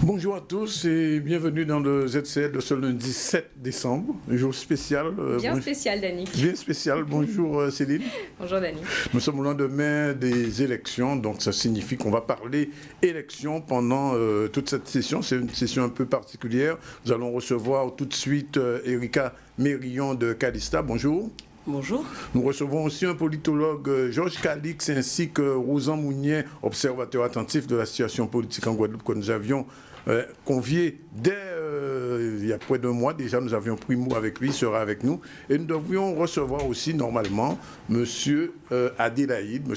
Bonjour à tous et bienvenue dans le ZCL de ce lundi 7 décembre, un jour spécial. Bien spécial, Danick. Bien spécial. Bonjour Céline. Bonjour Danick. Nous sommes au lendemain des élections, donc ça signifie qu'on va parler élections pendant toute cette session. C'est une session un peu particulière. Nous allons recevoir tout de suite Erika Mérillon de Calista. Bonjour. Bonjour. Nous recevons aussi un politologue, Georges Calix, ainsi que Rosan Mounier, observateur attentif de la situation politique en Guadeloupe, que nous avions convié dès il y a près d'un mois. Déjà, nous avions pris mot avec lui, il sera avec nous. Et nous devions recevoir aussi, normalement, Monsieur Adélaïde,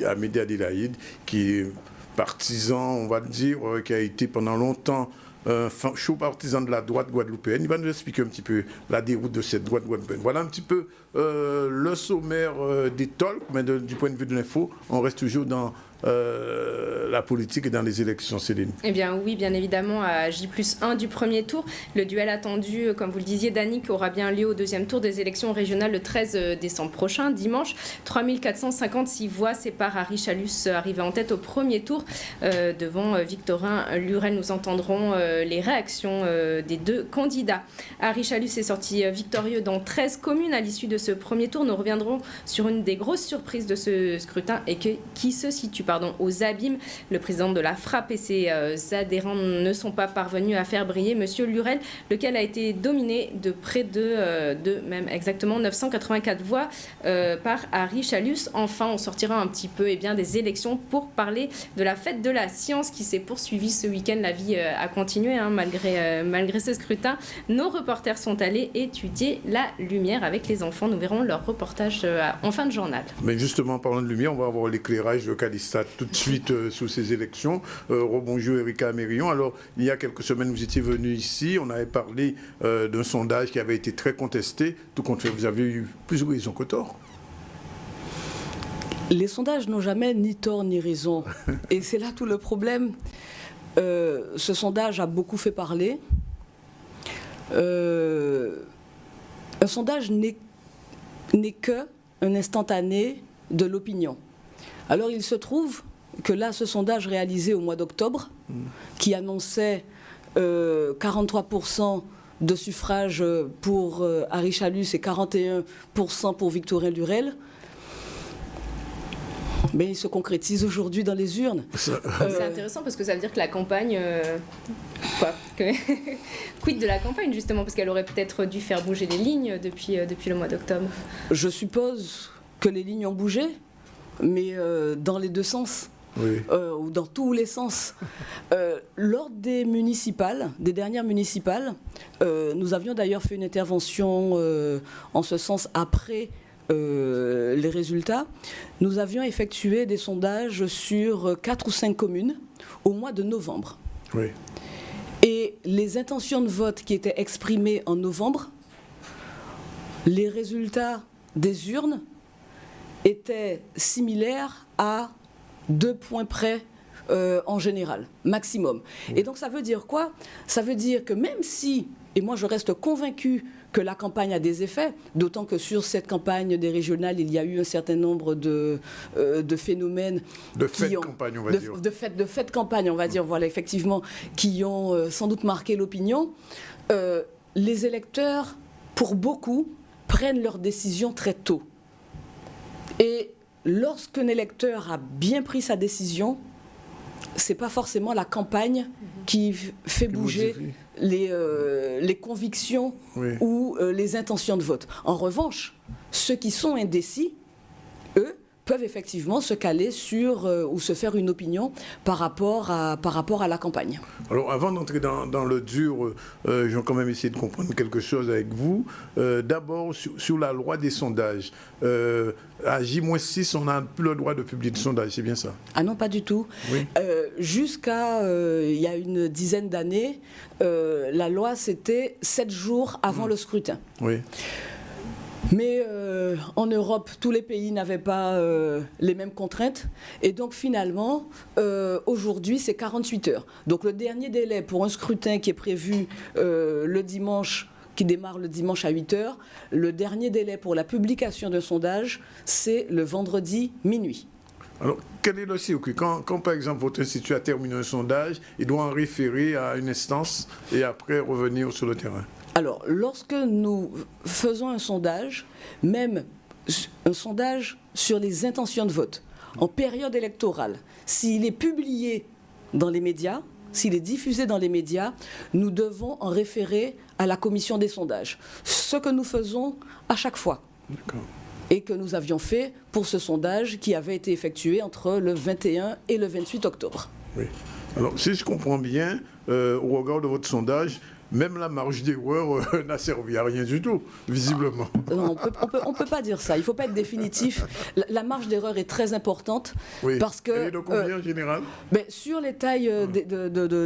Amédée Adélaïde, qui est partisan, on va le dire, qui a été pendant longtemps chaud partisan de la droite guadeloupéenne. Il va nous expliquer un petit peu la déroute de cette droite guadeloupéenne. Voilà un petit peu le sommaire des talks, mais du point de vue de l'info, on reste toujours dans la politique et dans les élections, Céline. Eh bien oui, bien évidemment, à J+1 du premier tour, le duel attendu, comme vous le disiez, Danick, aura bien lieu au deuxième tour des élections régionales le 13 décembre prochain, dimanche. 3456 voix séparent Harry Chalus arrivé en tête au premier tour. Devant Victorin Lurel, nous entendrons les réactions des deux candidats. Harry Chalus est sorti victorieux dans 13 communes à l'issue de ce premier tour. Nous reviendrons sur une des grosses surprises de ce scrutin et qui se situe aux abîmes. Le président de la FRAPP et ses adhérents ne sont pas parvenus à faire briller Monsieur Lurel, lequel a été dominé de près de même exactement 984 voix par Harry Chalus. Enfin, on sortira un petit peu des élections pour parler de la fête de la science qui s'est poursuivie ce week-end. La vie a continué malgré ce scrutin. Nos reporters sont allés étudier la lumière avec les enfants. Nous verrons leur reportage en fin de journal. Mais justement, en parlant de lumière, on va avoir l'éclairage de Calista tout de suite sous ces élections. Rebonjour Erika Mérillon. Alors, il y a quelques semaines, vous étiez venu ici, on avait parlé d'un sondage qui avait été très contesté. Tout compte fait, vous avez eu plus raison que tort. Les sondages n'ont jamais ni tort ni raison. Et c'est là tout le problème. Ce sondage a beaucoup fait parler. Un sondage n'est qu'un instantané de l'opinion. Alors il se trouve que là, ce sondage réalisé au mois d'octobre, qui annonçait 43% de suffrages pour Harry Chalus et 41% pour Victorin Lurel, mais il se concrétise aujourd'hui dans les urnes. C'est intéressant parce que ça veut dire que la campagne... Quid de la campagne, justement, parce qu'elle aurait peut-être dû faire bouger les lignes depuis le mois d'octobre. Je suppose que les lignes ont bougé, mais dans les deux sens, oui. Ou dans tous les sens. Lors des dernières municipales, nous avions d'ailleurs fait une intervention en ce sens après les résultats. Nous avions effectué des sondages sur 4 ou 5 communes au mois de novembre. Oui. Et les intentions de vote qui étaient exprimées en novembre, les résultats des urnes étaient similaires à 2 points près en général, maximum. Et donc ça veut dire quoi? Ça veut dire que même si, et moi je reste convaincue que la campagne a des effets, d'autant que sur cette campagne des régionales, il y a eu un certain nombre de phénomènes... De faits de campagne, on va dire. De faits de campagne, on va dire, voilà, effectivement, qui ont sans doute marqué l'opinion. Les électeurs, pour beaucoup, prennent leurs décisions très tôt. Et lorsqu'un électeur a bien pris sa décision, c'est pas forcément la campagne qui fait bouger les convictions, oui, ou les intentions de vote. En revanche, ceux qui sont indécis, eux, peuvent effectivement se caler sur ou se faire une opinion par rapport à la campagne. Alors avant d'entrer dans le dur, je vais quand même essayer de comprendre quelque chose avec vous. D'abord sur la loi des sondages. À J-6, on n'a plus le droit de publier de sondage, c'est bien ça? Ah non, pas du tout. Oui. Jusqu'à il y a une dizaine d'années, la loi c'était 7 jours avant le scrutin. Oui. Mais en Europe, tous les pays n'avaient pas les mêmes contraintes. Et donc finalement, aujourd'hui, c'est 48 heures. Donc le dernier délai pour un scrutin qui est prévu le dimanche, qui démarre le dimanche à 8 heures, le dernier délai pour la publication d'un sondage, c'est le vendredi minuit. Alors, quel est le circuit quand, par exemple, votre institut a terminé un sondage, il doit en référer à une instance et après revenir sur le terrain? Alors, lorsque nous faisons un sondage, même un sondage sur les intentions de vote, en période électorale, s'il est publié dans les médias, s'il est diffusé dans les médias, nous devons en référer à la commission des sondages. Ce que nous faisons à chaque fois. D'accord. Et que nous avions fait pour ce sondage qui avait été effectué entre le 21 et le 28 octobre. Oui. Alors, si je comprends bien, au regard de votre sondage, même la marge d'erreur n'a servi à rien du tout, visiblement. Non, on peut pas dire ça. Il ne faut pas être définitif. La marge d'erreur est très importante. Oui. Parce que, elle est de combien en général? Sur les tailles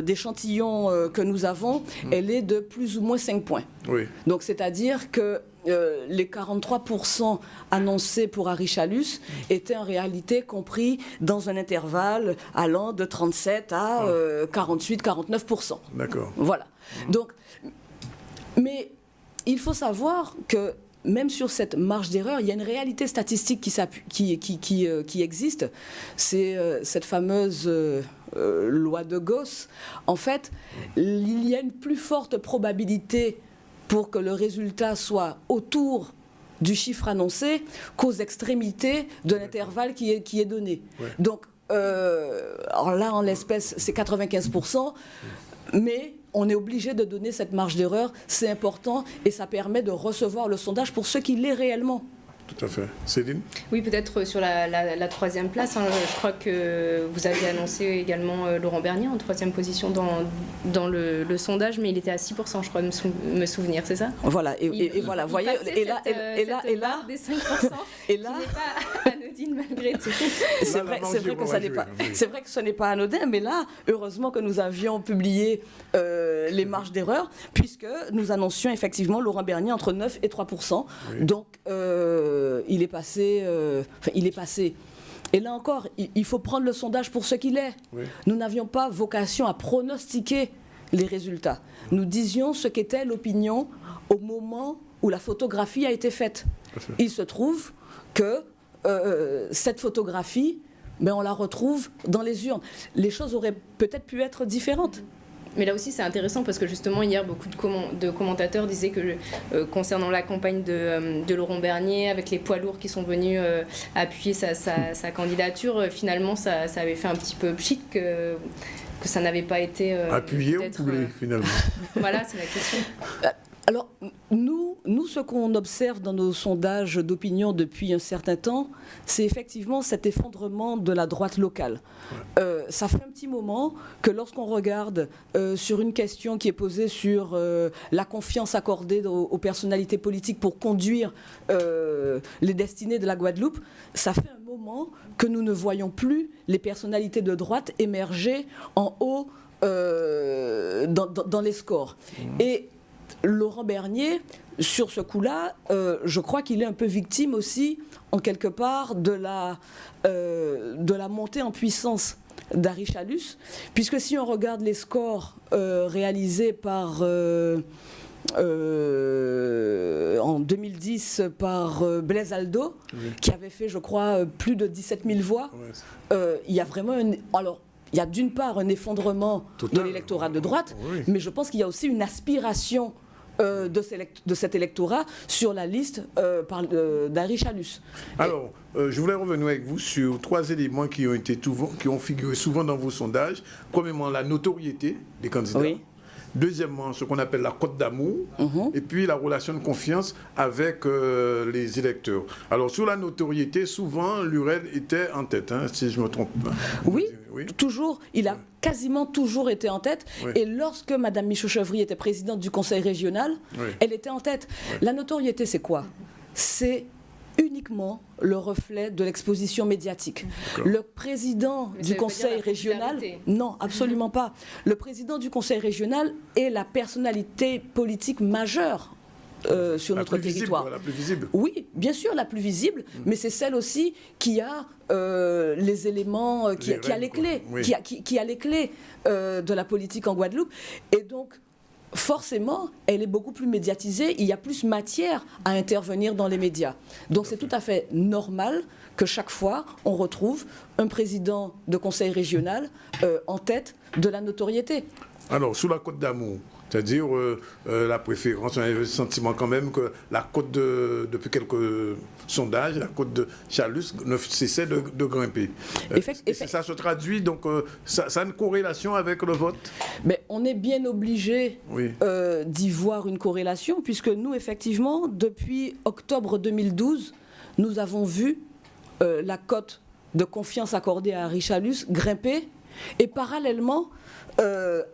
d'échantillons que nous avons, elle est de plus ou moins 5 points. Oui. Donc, c'est-à-dire que les 43% annoncés pour Harry Chalus étaient en réalité compris dans un intervalle allant de 37 à 48-49%. D'accord. Voilà. Donc, mais il faut savoir que même sur cette marge d'erreur, il y a une réalité statistique qui existe. C'est cette fameuse loi de Gauss. En fait, il y a une plus forte probabilité pour que le résultat soit autour du chiffre annoncé qu'aux extrémités de l'intervalle qui est donné. Ouais. Donc, alors là, en l'espèce, c'est 95%, mais on est obligé de donner cette marge d'erreur, c'est important, et ça permet de recevoir le sondage pour ce qu'il est réellement. Tout à fait. Céline? Oui, peut-être sur la troisième place. Je crois que vous aviez annoncé également Laurent Bernier en troisième position dans le sondage, mais il était à 6%, je crois, de me souvenir, c'est ça? Voilà, et voilà, vous voyez, et là, des 5%, et là, qui n'est pas anodine malgré tout. C'est vrai que ce n'est pas anodin, mais là, heureusement que nous avions publié les marges d'erreur, puisque nous annoncions effectivement Laurent Bernier entre 9 et 3%. Oui. Donc, il est passé. Et là encore, il faut prendre le sondage pour ce qu'il est. Oui. Nous n'avions pas vocation à pronostiquer les résultats. Nous disions ce qu'était l'opinion au moment où la photographie a été faite. Il se trouve que cette photographie, on la retrouve dans les urnes. Les choses auraient peut-être pu être différentes. Mais là aussi, c'est intéressant parce que justement, hier, beaucoup de commentateurs disaient que concernant la campagne de Laurent Bernier, avec les poids lourds qui sont venus appuyer sa candidature, finalement, ça avait fait un petit peu pchit que ça n'avait pas été... appuyé ou coulé, finalement. Voilà, c'est la question. Alors, nous, ce qu'on observe dans nos sondages d'opinion depuis un certain temps, c'est effectivement cet effondrement de la droite locale. Ouais. Ça fait un petit moment que lorsqu'on regarde sur une question qui est posée sur la confiance accordée aux personnalités politiques pour conduire les destinées de la Guadeloupe, ça fait un moment que nous ne voyons plus les personnalités de droite émerger en haut dans les scores. Et Laurent Bernier, sur ce coup-là, je crois qu'il est un peu victime aussi, en quelque part, de la montée en puissance d'Harry Chalus, puisque si on regarde les scores réalisés en 2010 par Blaise Aldo, oui, qui avait fait, je crois, plus de 17 000 voix, il y a vraiment il y a d'une part un effondrement de l'électorat de droite, oui, mais je pense qu'il y a aussi une aspiration de cet électorat sur la liste d'Harry Chalus. Alors, je voulais revenir avec vous sur 3 éléments qui ont figuré souvent dans vos sondages. Premièrement, la notoriété des candidats. Oui. Deuxièmement, ce qu'on appelle la cote d'amour, et puis la relation de confiance avec les électeurs. Alors, sur la notoriété, souvent, Lurel était en tête, si je ne me trompe pas. Oui, toujours. Il a quasiment toujours été en tête. Oui. Et lorsque Mme Michaud-Chevry était présidente du conseil régional, elle était en tête. La notoriété, c'est quoi? C'est uniquement le reflet de l'exposition médiatique. Le président du conseil régional, non, absolument pas. Le président du conseil régional est la personnalité politique majeure sur notre territoire. La plus visible. Oui, bien sûr, la plus visible, mais c'est celle aussi qui a les éléments, qui a les clés, qui a les clés de la politique en Guadeloupe. Et donc, forcément, elle est beaucoup plus médiatisée, il y a plus matière à intervenir dans les médias. Donc c'est tout à fait normal que chaque fois, on retrouve un président de conseil régional en tête de la notoriété. Alors, sous la Côte d'Amour, c'est-à-dire la préférence, on a le sentiment quand même que la côte depuis quelques sondages, la côte de Chalus ne cessait de grimper. Ça se traduit, donc ça a une corrélation avec le vote? Mais on est bien obligé d'y voir une corrélation, puisque nous, effectivement, depuis octobre 2012, nous avons vu la cote de confiance accordée à Henri Chalus grimper, et parallèlement,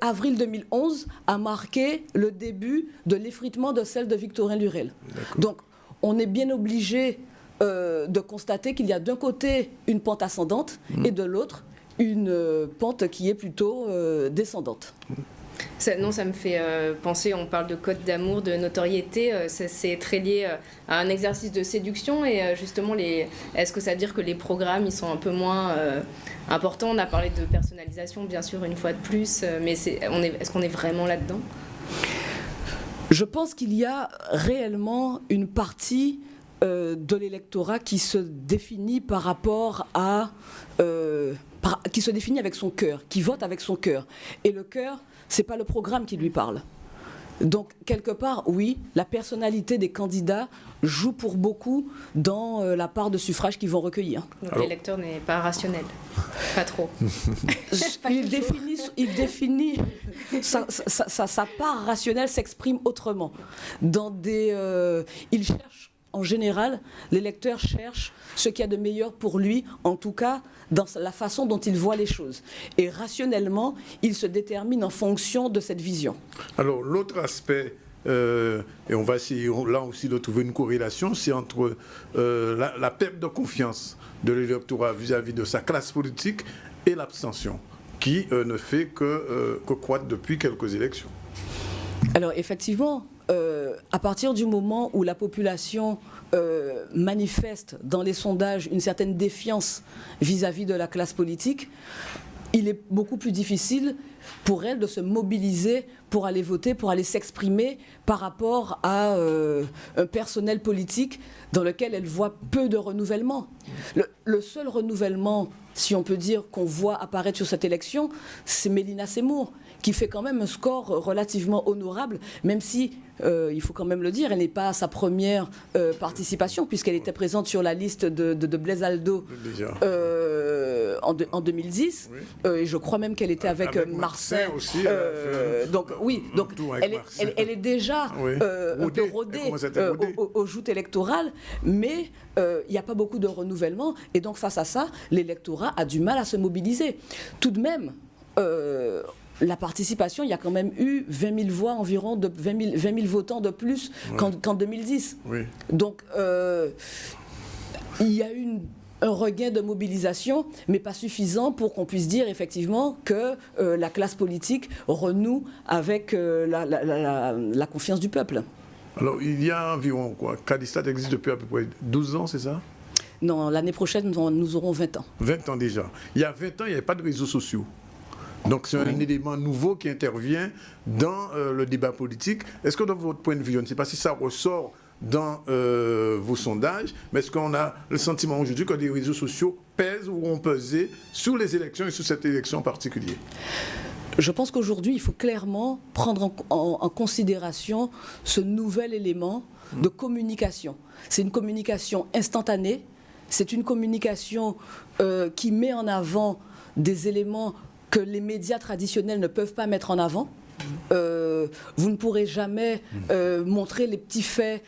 avril 2011 a marqué le début de l'effritement de celle de Victorin Lurel. Donc, on est bien obligé de constater qu'il y a d'un côté une pente ascendante et de l'autre une pente qui est plutôt descendante. Ça me fait penser, on parle de code d'amour, de notoriété, c'est très lié à un exercice de séduction et justement, est-ce que ça veut dire que les programmes ils sont un peu moins importants? On a parlé de personnalisation, bien sûr, une fois de plus, mais est-ce qu'on est vraiment là-dedans? Je pense qu'il y a réellement une partie de l'électorat qui se définit par rapport à... qui se définit avec son cœur, qui vote avec son cœur. Et le cœur, c'est pas le programme qui lui parle. Donc, quelque part, oui, la personnalité des candidats joue pour beaucoup dans la part de suffrage qu'ils vont recueillir. Donc l'électeur n'est pas rationnel, pas trop. Il définit sa part rationnelle s'exprime autrement. Il cherche, en général, l'électeur cherche ce qu'il y a de meilleur pour lui, en tout cas dans la façon dont il voit les choses. Et rationnellement, il se détermine en fonction de cette vision. Alors, l'autre aspect, et on va essayer là aussi de trouver une corrélation, c'est entre la perte de confiance de l'électorat vis-à-vis de sa classe politique et l'abstention, qui ne fait que croître depuis quelques élections. Alors, effectivement, à partir du moment où la population manifeste dans les sondages une certaine défiance vis-à-vis de la classe politique, il est beaucoup plus difficile pour elle de se mobiliser pour aller voter, pour aller s'exprimer par rapport à un personnel politique dans lequel elle voit peu de renouvellement. Le seul renouvellement, si on peut dire, qu'on voit apparaître sur cette élection, c'est Mélina Seymour, qui fait quand même un score relativement honorable, même si, il faut quand même le dire, elle n'est pas à sa première participation, puisqu'elle était présente sur la liste de Blaise Aldo en 2010, et je crois même qu'elle était avec Marseille aussi. Donc oui, donc elle est déjà un peu rodée aux joutes électorales, mais il n'y a pas beaucoup de renouvellement, et donc face à ça, l'électorat a du mal à se mobiliser. Tout de même, la participation, il y a quand même eu 20 000 voix environ, 20 000 votants de plus qu'en 2010. Oui. Donc, il y a eu un regain de mobilisation, mais pas suffisant pour qu'on puisse dire effectivement que la classe politique renoue avec la confiance du peuple. Alors, il y a environ, quoi, Cadistat existe depuis à peu près 12 ans, c'est ça? Non, l'année prochaine, nous aurons 20 ans. 20 ans déjà. Il y a 20 ans, il n'y avait pas de réseaux sociaux. Donc c'est un élément nouveau qui intervient dans le débat politique. Est-ce que de votre point de vue, je ne sais pas si ça ressort dans vos sondages, mais est-ce qu'on a le sentiment aujourd'hui que les réseaux sociaux pèsent ou ont pesé sur les élections et sur cette élection en particulier? Je pense qu'aujourd'hui, il faut clairement prendre en considération ce nouvel élément de communication. C'est une communication instantanée, c'est une communication qui met en avant des éléments que les médias traditionnels ne peuvent pas mettre en avant. Vous ne pourrez jamais montrer les petits faits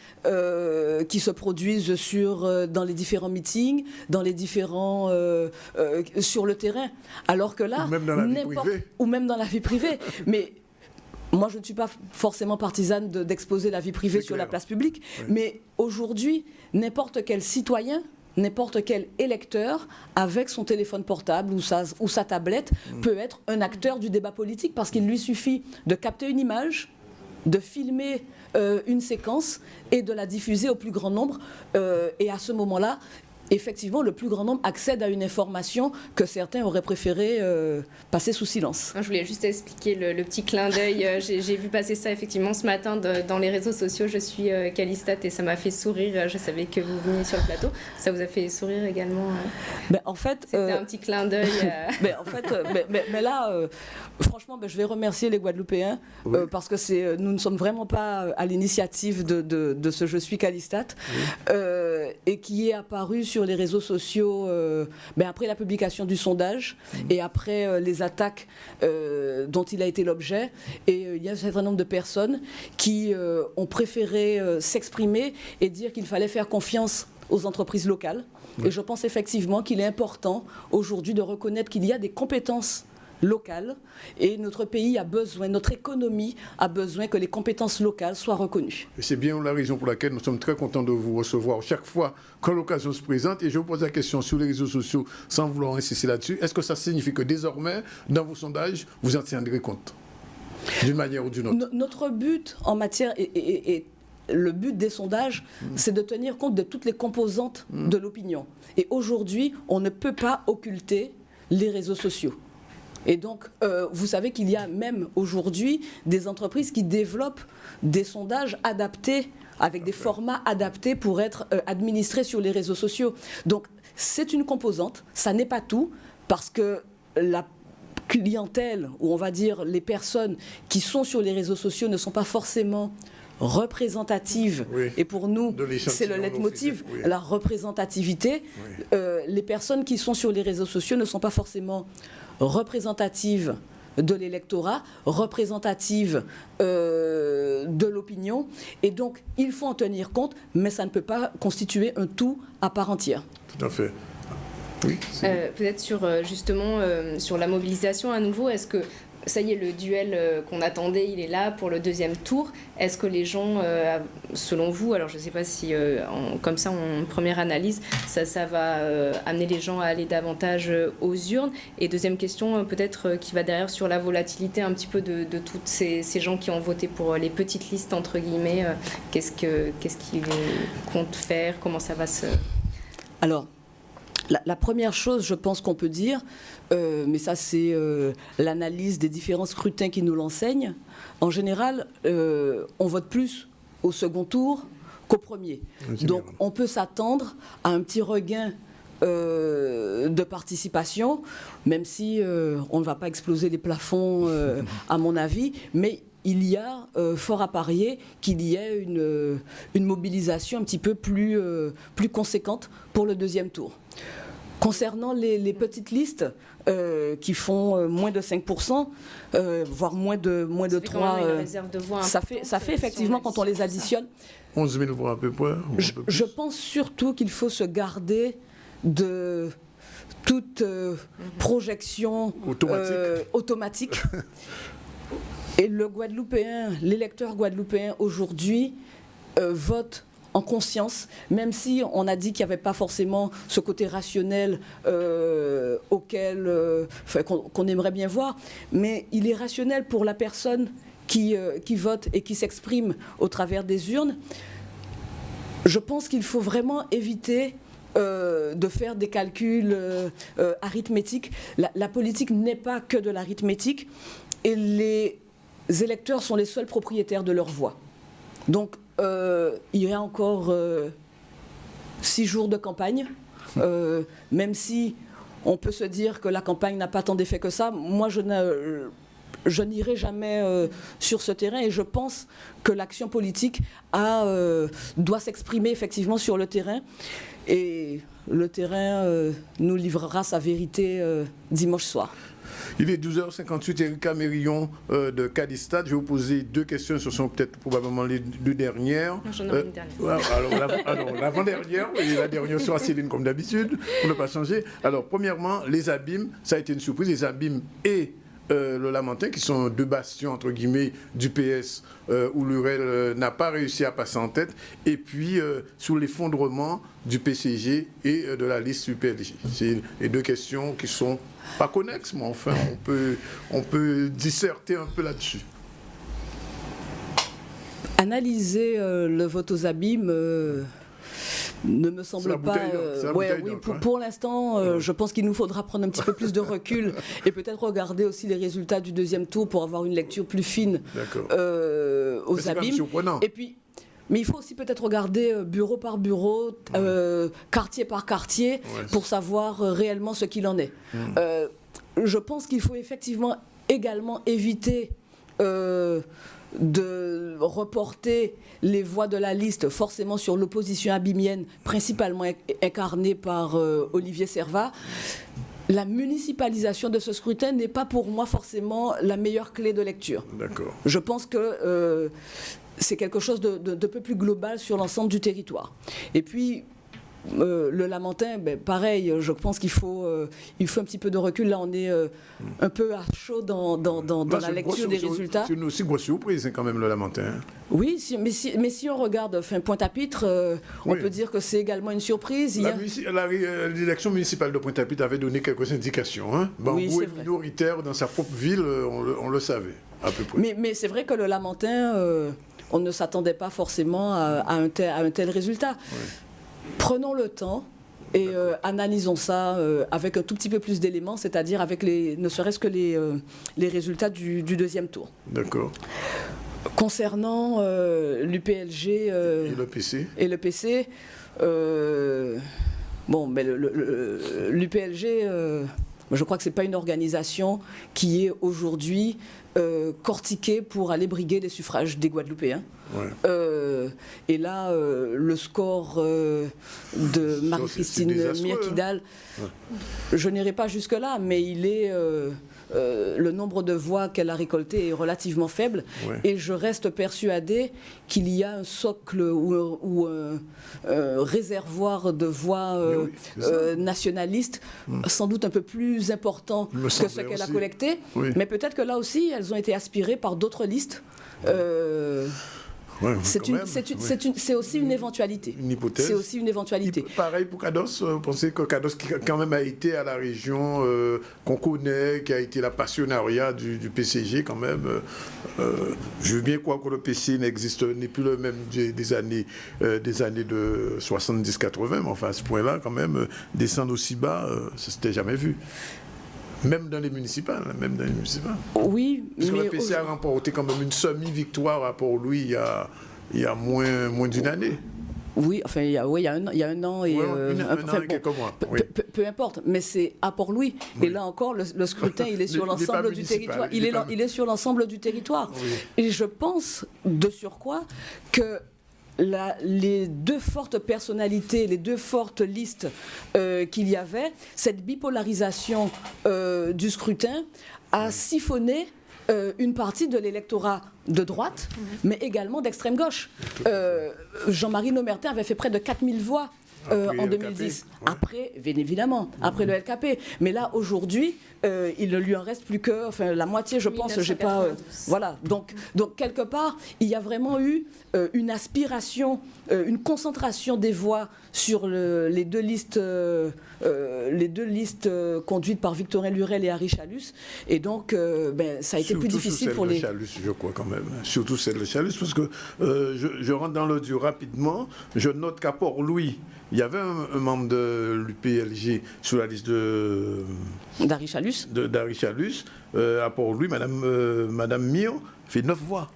qui se produisent dans les différents meetings, dans les différents sur le terrain. Alors que là, ou même dans la vie privée. Ou même dans la vie privée. Mais moi, je ne suis pas forcément partisane d'exposer la vie privée sur la place publique. Oui. Mais aujourd'hui, n'importe quel citoyen, n'importe quel électeur, avec son téléphone portable ou sa tablette, peut être un acteur du débat politique parce qu'il lui suffit de capter une image, de filmer une séquence et de la diffuser au plus grand nombre. Et à ce moment-là, effectivement, le plus grand nombre accède à une information que certains auraient préféré passer sous silence. Je voulais juste expliquer le petit clin d'œil. J'ai vu passer ça effectivement ce matin dans les réseaux sociaux. Je suis Calistat et ça m'a fait sourire. Je savais que vous veniez sur le plateau. Ça vous a fait sourire également? En fait, c'était un petit clin d'œil. Mais là, franchement, je vais remercier les Guadeloupéens parce que nous ne sommes vraiment pas à l'initiative de ce Je suis Calistat et qui est apparu sur les réseaux sociaux après la publication du sondage et après les attaques dont il a été l'objet. Et il y a un certain nombre de personnes qui ont préféré s'exprimer et dire qu'il fallait faire confiance aux entreprises locales. Et je pense effectivement qu'il est important aujourd'hui de reconnaître qu'il y a des compétences locales et notre pays a besoin, notre économie a besoin que les compétences locales soient reconnues. Et c'est bien la raison pour laquelle nous sommes très contents de vous recevoir chaque fois quand l'occasion se présente. Et je vous pose la question sur les réseaux sociaux sans vouloir insister là-dessus. Est-ce que ça signifie que désormais, dans vos sondages, vous en tiendrez compte d'une manière ou d'une autre? Notre but en matière et le but des sondages, c'est de tenir compte de toutes les composantes de l'opinion. Et aujourd'hui, on ne peut pas occulter les réseaux sociaux. Et donc, vous savez qu'il y a même aujourd'hui des entreprises qui développent des sondages adaptés, avec des formats adaptés pour être administrés sur les réseaux sociaux. Donc, c'est une composante, ça n'est pas tout, parce que la clientèle, ou on va dire les personnes qui sont sur les réseaux sociaux ne sont pas forcément représentative, et pour nous c'est le leitmotiv, la représentativité. Les personnes qui sont sur les réseaux sociaux ne sont pas forcément représentatives de l'électorat, représentatives de l'opinion, et donc il faut en tenir compte, mais ça ne peut pas constituer un tout à part entière. Tout à fait. Oui, peut-être justement sur la mobilisation à nouveau, est-ce que ça y est, le duel qu'on attendait, il est là pour le deuxième tour. Est-ce que les gens, selon vous, alors je ne sais pas si, comme ça, en première analyse, ça va amener les gens à aller davantage aux urnes? Et deuxième question, peut-être, qui va derrière sur la volatilité un petit peu de toutes ces gens qui ont voté pour les petites listes, entre guillemets. Qu'est-ce qu'ils comptent faire? Comment ça va se... Alors, la première chose, je pense qu'on peut dire, mais ça c'est l'analyse des différents scrutins qui nous l'enseignent, en général, on vote plus au second tour qu'au premier. Donc on peut s'attendre à un petit regain de participation, même si on ne va pas exploser les plafonds, à mon avis, mais il y a fort à parier qu'il y ait une mobilisation un petit peu plus conséquente pour le deuxième tour. Concernant les petites listes qui font moins de 5%, voire moins de 3%, ça fait effectivement, quand on les additionne, 11 000 voix à peu près. Je pense surtout qu'il faut se garder de toute projection automatique. Et le Guadeloupéen, l'électeur guadeloupéen aujourd'hui vote en conscience, même si on a dit qu'il n'y avait pas forcément ce côté rationnel qu'on aimerait bien voir, mais il est rationnel pour la personne qui vote et qui s'exprime au travers des urnes. Je pense qu'il faut vraiment éviter de faire des calculs arithmétiques. La politique n'est pas que de l'arithmétique, et les électeurs sont les seuls propriétaires de leur voix. Donc, il y a encore 6 jours de campagne, même si on peut se dire que la campagne n'a pas tant d'effet que ça. Moi, je n'irai jamais sur ce terrain, et je pense que l'action politique doit s'exprimer effectivement sur le terrain, et le terrain nous livrera sa vérité dimanche soir. Il est 12h58, Erika Mérillon de Calistat. Je vais vous poser 2 questions, ce sont peut-être probablement les 2 dernières. J'en ai une dernière. Alors, l'avant-dernière, et la dernière sera Céline comme d'habitude, pour ne pas changer. Alors, premièrement, les abîmes, ça a été une surprise, les abîmes et le Lamentin, qui sont 2 bastions, entre guillemets, du PS, où l'UREL n'a pas réussi à passer en tête, et puis sous l'effondrement du PCG et de la liste UPLG. C'est les 2 questions qui sont pas connexes, mais enfin, on peut disserter un peu là-dessus. Analyser le vote aux abîmes, ne me semble pas. Pour l'instant, je pense qu'il nous faudra prendre un petit peu plus de recul et peut-être regarder aussi les résultats du deuxième tour pour avoir une lecture plus fine aux abîmes. Et puis, mais il faut aussi peut-être regarder bureau par bureau, quartier par quartier, pour savoir réellement ce qu'il en est. Je pense qu'il faut effectivement également éviter de reporter les voix de la liste forcément sur l'opposition abimienne, principalement incarnée par Olivier Servat. La municipalisation de ce scrutin n'est pas pour moi forcément la meilleure clé de lecture. D'accord. Je pense que c'est quelque chose de peu plus global sur l'ensemble du territoire. Et puis, le Lamentin, pareil, je pense qu'il faut un petit peu de recul. Là, on est un peu à chaud dans la lecture des résultats. C'est une aussi grosse surprise, quand même, le Lamentin. Oui, mais si on regarde Pointe-à-Pitre, on peut dire que c'est également une surprise. L'élection municipale de Pointe-à-Pitre avait donné quelques indications. Hein. Bambou est minoritaire dans sa propre ville, on le savait, à peu près. Mais c'est vrai que le Lamentin, on ne s'attendait pas forcément à un tel résultat. Oui. Prenons le temps et analysons ça avec un tout petit peu plus d'éléments, c'est-à-dire avec ne serait-ce que les résultats du deuxième tour. D'accord. Concernant l'UPLG et le PC, l'UPLG, je crois que ce n'est pas une organisation qui est aujourd'hui cortiquée pour aller briguer les suffrages des Guadeloupéens. Ouais. Et là, le score de Marie-Christine Mirkidal, je n'irai pas jusque-là, mais il est... le nombre de voix qu'elle a récolté est relativement faible, et je reste persuadée qu'il y a un socle ou un réservoir de voix nationalistes sans doute un peu plus important que ce qu'elle a collecté, mais peut-être que là aussi elles ont été aspirées par d'autres listes. C'est aussi une éventualité. Une hypothèse. C'est aussi une éventualité. Pareil pour Cados. Vous pensez que Cados, qui quand même a été à la région qu'on connaît, qui a été la passionnariat du PCG quand même. Je veux bien croire que le PC n'est plus le même des années de 70-80, mais enfin à ce point-là, quand même, descendre aussi bas, ça s'était jamais vu. Même dans les municipales. Oui, puisque le PC a remporté quand même une semi-victoire rapport lui il y a moins d'une année. Oui, enfin, il y a un an et quelques mois. Peu importe, mais c'est à Port-Louis. Oui. Et là encore, le scrutin, il est sur l'ensemble du territoire. Il est sur l'ensemble du territoire. Oui. Et je pense, de surcroît, que les deux fortes personnalités, les deux fortes listes qu'il y avait, cette bipolarisation du scrutin a siphonné une partie de l'électorat de droite, mais également d'extrême gauche. Jean-Marie Nomertin avait fait près de 4000 voix en 2010. Après, bien évidemment, après le LKP. Mais là, aujourd'hui, il ne lui en reste plus que la moitié, je pense. J'ai pas, voilà. Donc, quelque part, il y a vraiment eu une aspiration, une concentration des voix sur les deux listes conduites par Victorin Lurel et Harry Chalus. Et donc, ça a été plus difficile pour les... Chalus, je crois quand même. Surtout celle de Chalus, parce que je rentre dans l'audio rapidement. Je note qu'à Port-Louis, il y avait un membre de l'UPLG sur la liste d'Harry Chalus. D'Harry Chalus. À Port-Louis, Madame Mio fait 9 voix.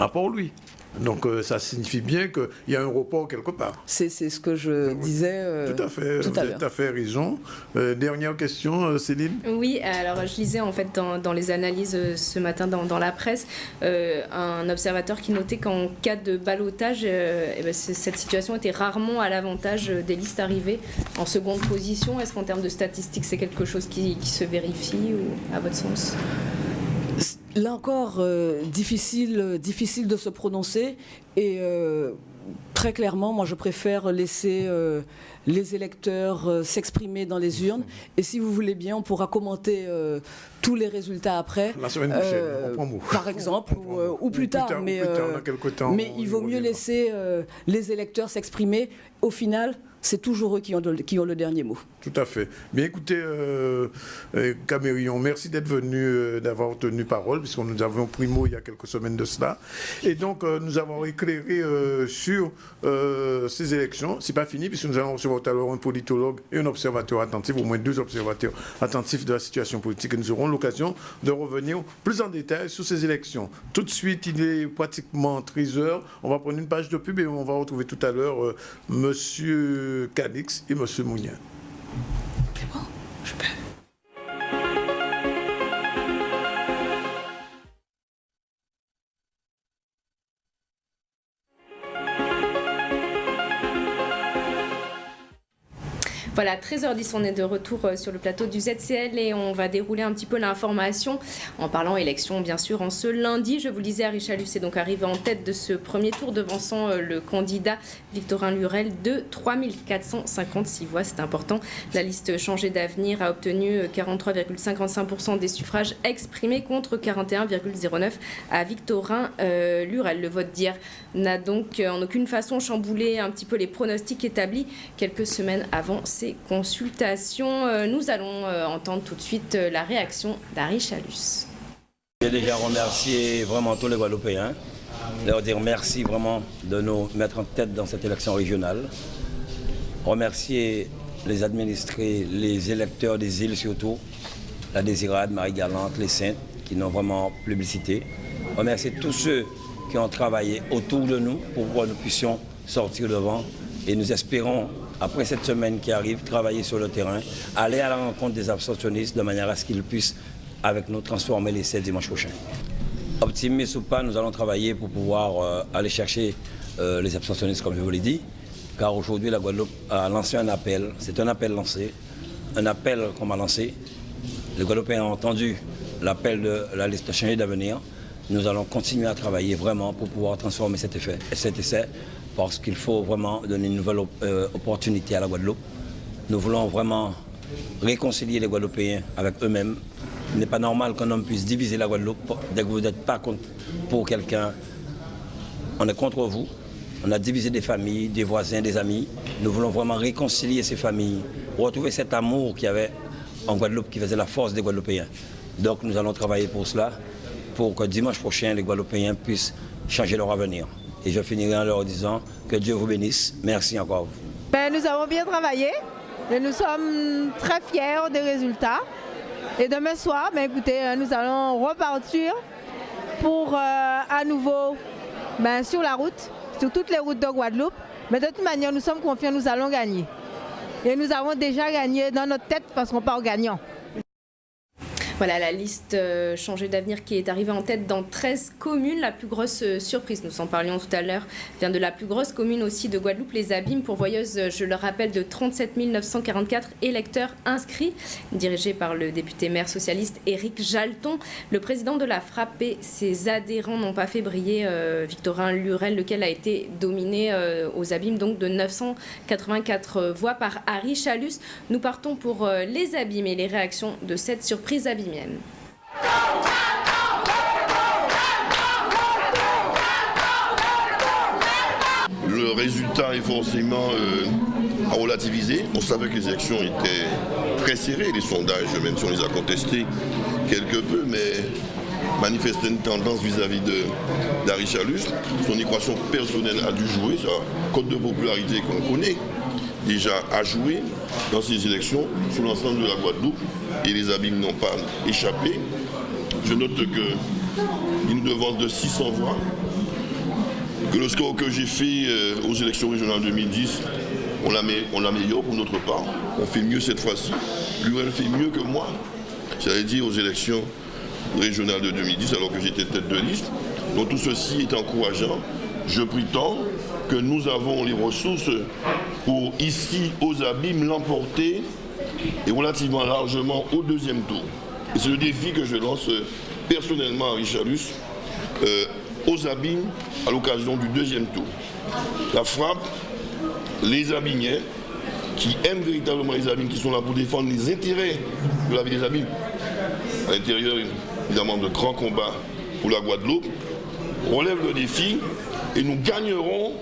À Port-Louis. Donc ça signifie bien qu'il y a un report quelque part. C'est ce que je disais tout à fait, vous avez tout à fait raison. Dernière question, Céline. Oui, alors je lisais en fait dans les analyses ce matin dans la presse, un observateur qui notait qu'en cas de ballotage, cette situation était rarement à l'avantage des listes arrivées en seconde position. Est-ce qu'en termes de statistiques, c'est quelque chose qui se vérifie ou à votre sens ? Là encore, difficile de se prononcer et très clairement, moi je préfère laisser les électeurs s'exprimer dans les urnes et si vous voulez bien, on pourra commenter tous les résultats après. La semaine prochaine, par exemple, ou plus tard, mais il vaut mieux laisser les électeurs s'exprimer. Au final, c'est toujours eux qui ont le dernier mot. Tout à fait. Bien écoutez, Camérion, merci d'être venu, d'avoir tenu parole, puisque nous avions pris mot il y a quelques semaines de cela. Et donc, nous avons éclairé sur ces élections. Ce n'est pas fini, puisque nous allons recevoir tout à l'heure un politologue et un observateur attentif, au moins 2 observateurs attentifs de la situation politique. Et nous aurons l'occasion de revenir plus en détail sur ces élections. Tout de suite, il est pratiquement 13h. On va prendre une page de pub et on va retrouver tout à l'heure M. Calix et M. Mounien. C'est bon, je peux. Voilà, 13h10, on est de retour sur le plateau du ZCL et on va dérouler un petit peu l'information en parlant élection, bien sûr, en ce lundi. Je vous le disais, Harry Chalus est donc arrivé en tête de ce premier tour, devançant le candidat Victorin Lurel de 3456 voix. C'est important. La liste Changer d'avenir a obtenu 43,55% des suffrages exprimés contre 41,09% à Victorin Lurel. Le vote d'hier n'a donc en aucune façon chamboulé un petit peu les pronostics établis quelques semaines avant ces consultations. Nous allons entendre tout de suite la réaction d'Harry Chalus. J'ai déjà remercié vraiment tous les Guadeloupéens, leur dire merci vraiment de nous mettre en tête dans cette élection régionale. Remercier les administrés, les électeurs des îles surtout, la Désirade, Marie-Galante, les Saintes, qui n'ont vraiment publicité. Remercier tous ceux qui ont travaillé autour de nous pour que nous puissions sortir devant. Et nous espérons, après cette semaine qui arrive, travailler sur le terrain, aller à la rencontre des abstentionnistes de manière à ce qu'ils puissent, avec nous, transformer l'essai dimanche prochain. Optimistes ou pas, nous allons travailler pour pouvoir aller chercher les abstentionnistes, comme je vous l'ai dit, car aujourd'hui, la Guadeloupe a lancé un appel. C'est un appel lancé, un appel qu'on m'a lancé. Les Guadeloupéens ont entendu l'appel de la liste Changer d'avenir. Nous allons continuer à travailler vraiment pour pouvoir transformer cet essai, parce qu'il faut vraiment donner une nouvelle opportunité à la Guadeloupe. Nous voulons vraiment réconcilier les Guadeloupéens avec eux-mêmes. Il n'est pas normal qu'un homme puisse diviser la Guadeloupe. Dès que vous n'êtes pas pour quelqu'un, on est contre vous. On a divisé des familles, des voisins, des amis. Nous voulons vraiment réconcilier ces familles, retrouver cet amour qu'il y avait en Guadeloupe qui faisait la force des Guadeloupéens. Donc nous allons travailler pour cela, pour que dimanche prochain, les Guadeloupéens puissent changer leur avenir. Et je finirai en leur disant que Dieu vous bénisse. Merci encore. Nous avons bien travaillé et nous sommes très fiers des résultats. Et demain soir, écoutez, nous allons repartir pour à nouveau sur la route, sur toutes les routes de Guadeloupe. Mais de toute manière, nous sommes confiants, nous allons gagner. Et nous avons déjà gagné dans notre tête parce qu'on part gagnant. Voilà la liste Changer d'avenir qui est arrivée en tête dans 13 communes. La plus grosse surprise, nous en parlions tout à l'heure, vient de la plus grosse commune aussi de Guadeloupe, les Abîmes, pourvoyeuse, je le rappelle, de 37 944 électeurs inscrits, dirigée par le député maire socialiste Éric Jalton. Le président de la FRAPP et ses adhérents n'ont pas fait briller Victorin Lurel, lequel a été dominé aux Abîmes donc de 984 voix par Harry Chalus. Nous partons pour les Abîmes et les réactions de cette surprise abîmienne. Le résultat est forcément à relativiser. On savait que les élections étaient très serrées, les sondages, même si on les a contestés quelque peu, mais manifestait une tendance vis-à-vis d'Harry Chalus. Son équation personnelle a dû jouer, sa cote de popularité qu'on connaît déjà a joué dans ces élections sur l'ensemble de la Guadeloupe et les Abîmes n'ont pas échappé. Je note qu'une devance de 600 voix, que le score que j'ai fait aux élections régionales 2010, on l'améliore pour notre part. On fait mieux cette fois-ci. Lurel fait mieux que moi, j'allais dire aux élections régionales de 2010 alors que j'étais tête de liste. Donc tout ceci est encourageant. Je prétends que nous avons les ressources pour ici aux Abîmes l'emporter et relativement largement au deuxième tour. Et c'est le défi que je lance personnellement à Harry Chalus aux Abîmes à l'occasion du deuxième tour. La FRAPP, les Abîmiens qui aiment véritablement les Abîmes, qui sont là pour défendre les intérêts de la vie des Abîmes, à l'intérieur évidemment de grands combats pour la Guadeloupe, relève le défi et nous gagnerons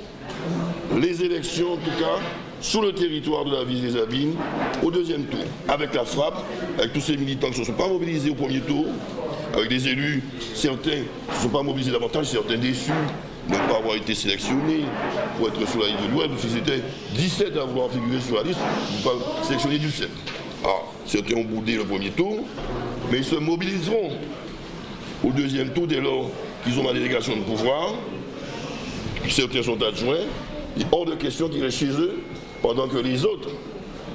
les élections en tout cas sur le territoire de la ville des Abîmes au deuxième tour, avec la frappe, avec tous ces militants qui ne se sont pas mobilisés au premier tour, avec des élus, certains ne se sont pas mobilisés davantage, certains déçus de ne pas avoir été sélectionnés pour être sur la liste de l'Ouest, parce qu'ils étaient 17 à vouloir figurer sur la liste, pas sélectionnés du 7. Alors, certains ont boudé le premier tour, mais ils se mobiliseront au deuxième tour dès lors qu'ils ont la délégation de pouvoir. Certains sont adjoints. Il est hors de question qu'ils restent chez eux pendant que les autres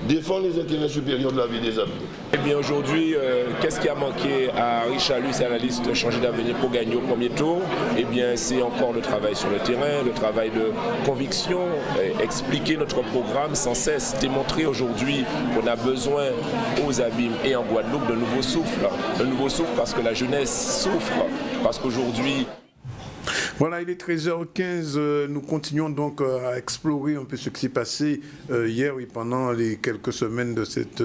défendent les intérêts supérieurs de la vie des Abîmes. Eh bien aujourd'hui, qu'est-ce qui a manqué à Richard Luce et à la liste Changer d'avenir pour gagner au premier tour? Eh bien c'est encore le travail sur le terrain, le travail de conviction, expliquer notre programme sans cesse, démontrer aujourd'hui qu'on a besoin aux Abîmes et en Guadeloupe de nouveaux souffles. De nouveaux souffles parce que la jeunesse souffre, parce qu'aujourd'hui... Voilà, il est 13h15. Nous continuons donc à explorer un peu ce qui s'est passé hier et pendant les quelques semaines de cette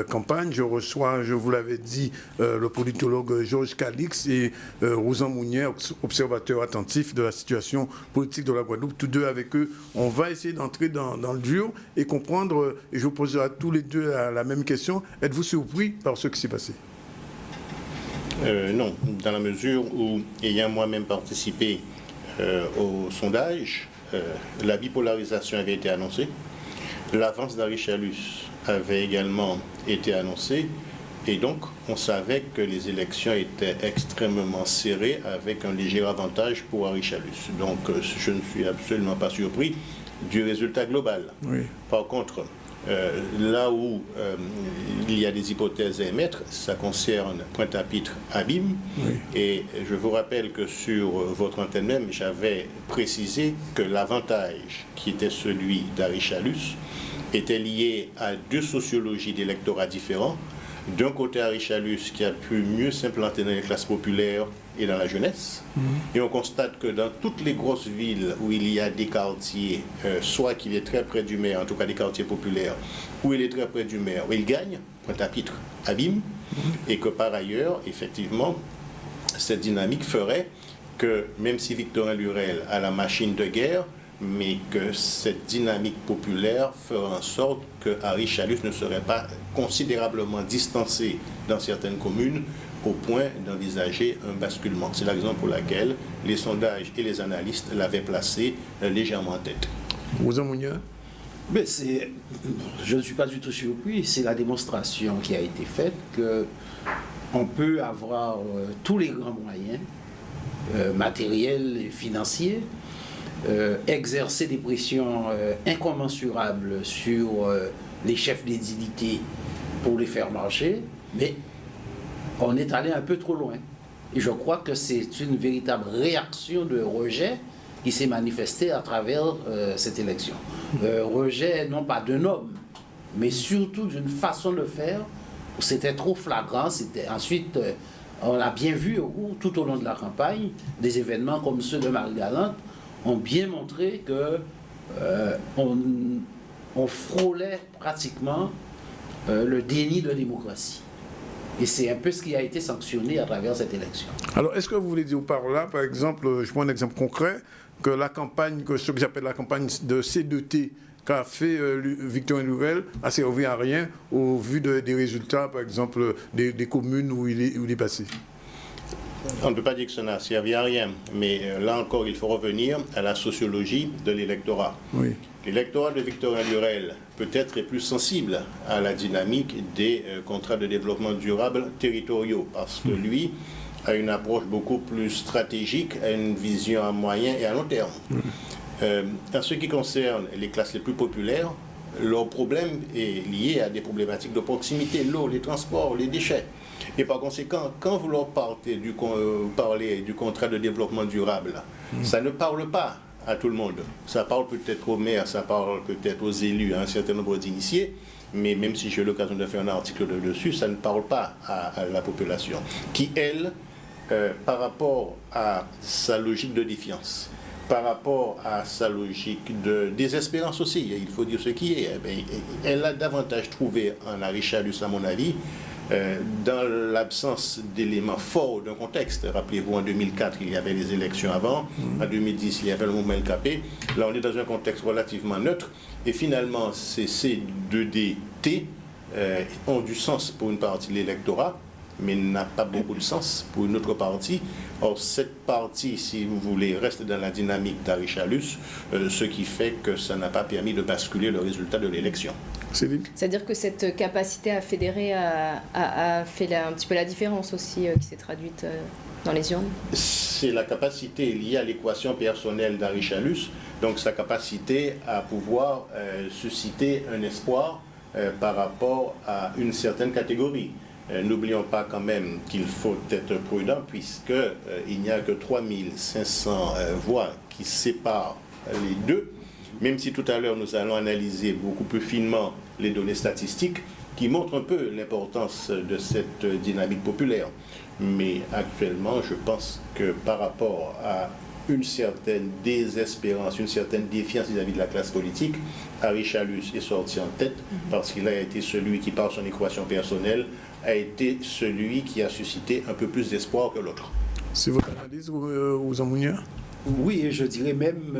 campagne. Je reçois, je vous l'avais dit, le politologue Georges Calix et Rouzan Mounier, observateur attentif de la situation politique de la Guadeloupe. Tous deux avec eux, on va essayer d'entrer dans le dur et comprendre, et je vous poserai à tous les deux la même question. Êtes-vous surpris par ce qui s'est passé ? Non, dans la mesure où, ayant moi-même participé au sondage, la bipolarisation avait été annoncée, l'avance d'Arichard Luce avait également été annoncée, et donc on savait que les élections étaient extrêmement serrées avec un léger avantage pour Arichard Luce. Donc je ne suis absolument pas surpris du résultat global. Oui. Par contre, là où il y a des hypothèses à émettre, ça concerne Pointe-à-Pitre, Abîmes. Oui. Et je vous rappelle que sur votre antenne même, j'avais précisé que l'avantage qui était celui d'Arichard Luce était lié à deux sociologies d'électorats différents. D'un côté, Arichard Luce qui a pu mieux s'implanter dans les classes populaires et dans la jeunesse. Et on constate que dans toutes les grosses villes où il y a des quartiers, soit qu'il est très près du maire, en tout cas des quartiers populaires, où il est très près du maire, où il gagne, Pointe-à-Pitre, Abîmes, et que par ailleurs, effectivement, cette dynamique ferait que, même si Victorin Lurel a la machine de guerre, mais que cette dynamique populaire fera en sorte que Arichard Luce ne serait pas considérablement distancé dans certaines communes au point d'envisager un basculement. C'est la raison pour laquelle les sondages et les analystes l'avaient placé légèrement en tête. Rouzan Mounier ? Mais je ne suis pas du tout surpris, c'est la démonstration qui a été faite qu'on peut avoir tous les grands moyens, matériels et financiers, exercer des pressions incommensurables sur les chefs d'édilité pour les faire marcher, mais on est allé un peu trop loin. Et je crois que c'est une véritable réaction de rejet qui s'est manifestée à travers cette élection. Rejet non pas d'un homme, mais surtout d'une façon de faire où c'était trop flagrant. Ensuite, on l'a bien vu tout au long de la campagne, des événements comme ceux de Marie-Galante ont bien montré que on frôlait pratiquement le déni de démocratie. Et c'est un peu ce qui a été sanctionné à travers cette élection. Alors, est-ce que vous voulez dire par là, par exemple, je prends un exemple concret, que la campagne, ce que j'appelle la campagne de C2T qu'a fait Victorin Lurel a servi à rien au vu des résultats, par exemple, des communes où il est passé? On ne peut pas dire que ça n'a servi à rien, mais là encore, il faut revenir à la sociologie de l'électorat. Oui. L'électorat de Victorin Lurel peut-être est plus sensible à la dynamique des contrats de développement durable territoriaux, parce que lui a une approche beaucoup plus stratégique, a une vision à moyen et à long terme. En ce qui concerne les classes les plus populaires, leur problème est lié à des problématiques de proximité, l'eau, les transports, les déchets. Et par conséquent, quand vous leur parlez du contrat de développement durable, ça ne parle pas à tout le monde. Ça parle peut-être aux maires, ça parle peut-être aux élus, à un certain nombre d'initiés, mais même si j'ai eu l'occasion de faire un article dessus, ça ne parle pas à la population, qui, elle, par rapport à sa logique de défiance, par rapport à sa logique de désespérance aussi, il faut dire ce qui est, elle a davantage trouvé en Arichard Luce, à mon avis, Dans l'absence d'éléments forts d'un contexte, rappelez-vous, en 2004, il y avait les élections avant, en 2010, il y avait le mouvement LKP. Là, on est dans un contexte relativement neutre. Et finalement, ces C2DT ont du sens pour une partie de l'électorat, mais n'a pas beaucoup de sens pour une autre partie. Or, cette partie, si vous voulez, reste dans la dynamique d'Arichalus, ce qui fait que ça n'a pas permis de basculer le résultat de l'élection. C'est-à-dire que cette capacité à fédérer a fait un petit peu la différence aussi, qui s'est traduite dans les urnes? C'est la capacité liée à l'équation personnelle d'Arichalus, donc sa capacité à pouvoir susciter un espoir par rapport à une certaine catégorie. N'oublions pas quand même qu'il faut être prudent puisqu'il n'y a que 3500 voix qui séparent les deux, même si tout à l'heure nous allons analyser beaucoup plus finement les données statistiques qui montrent un peu l'importance de cette dynamique populaire. Mais actuellement, je pense que par rapport à une certaine désespérance, une certaine défiance vis-à-vis de la classe politique, Arichalus est sorti en tête parce qu'il a été celui qui, par son équation personnelle, a été celui qui a suscité un peu plus d'espoir que l'autre. C'est votre analyse, Ouzan Mounier? Oui, et je dirais même,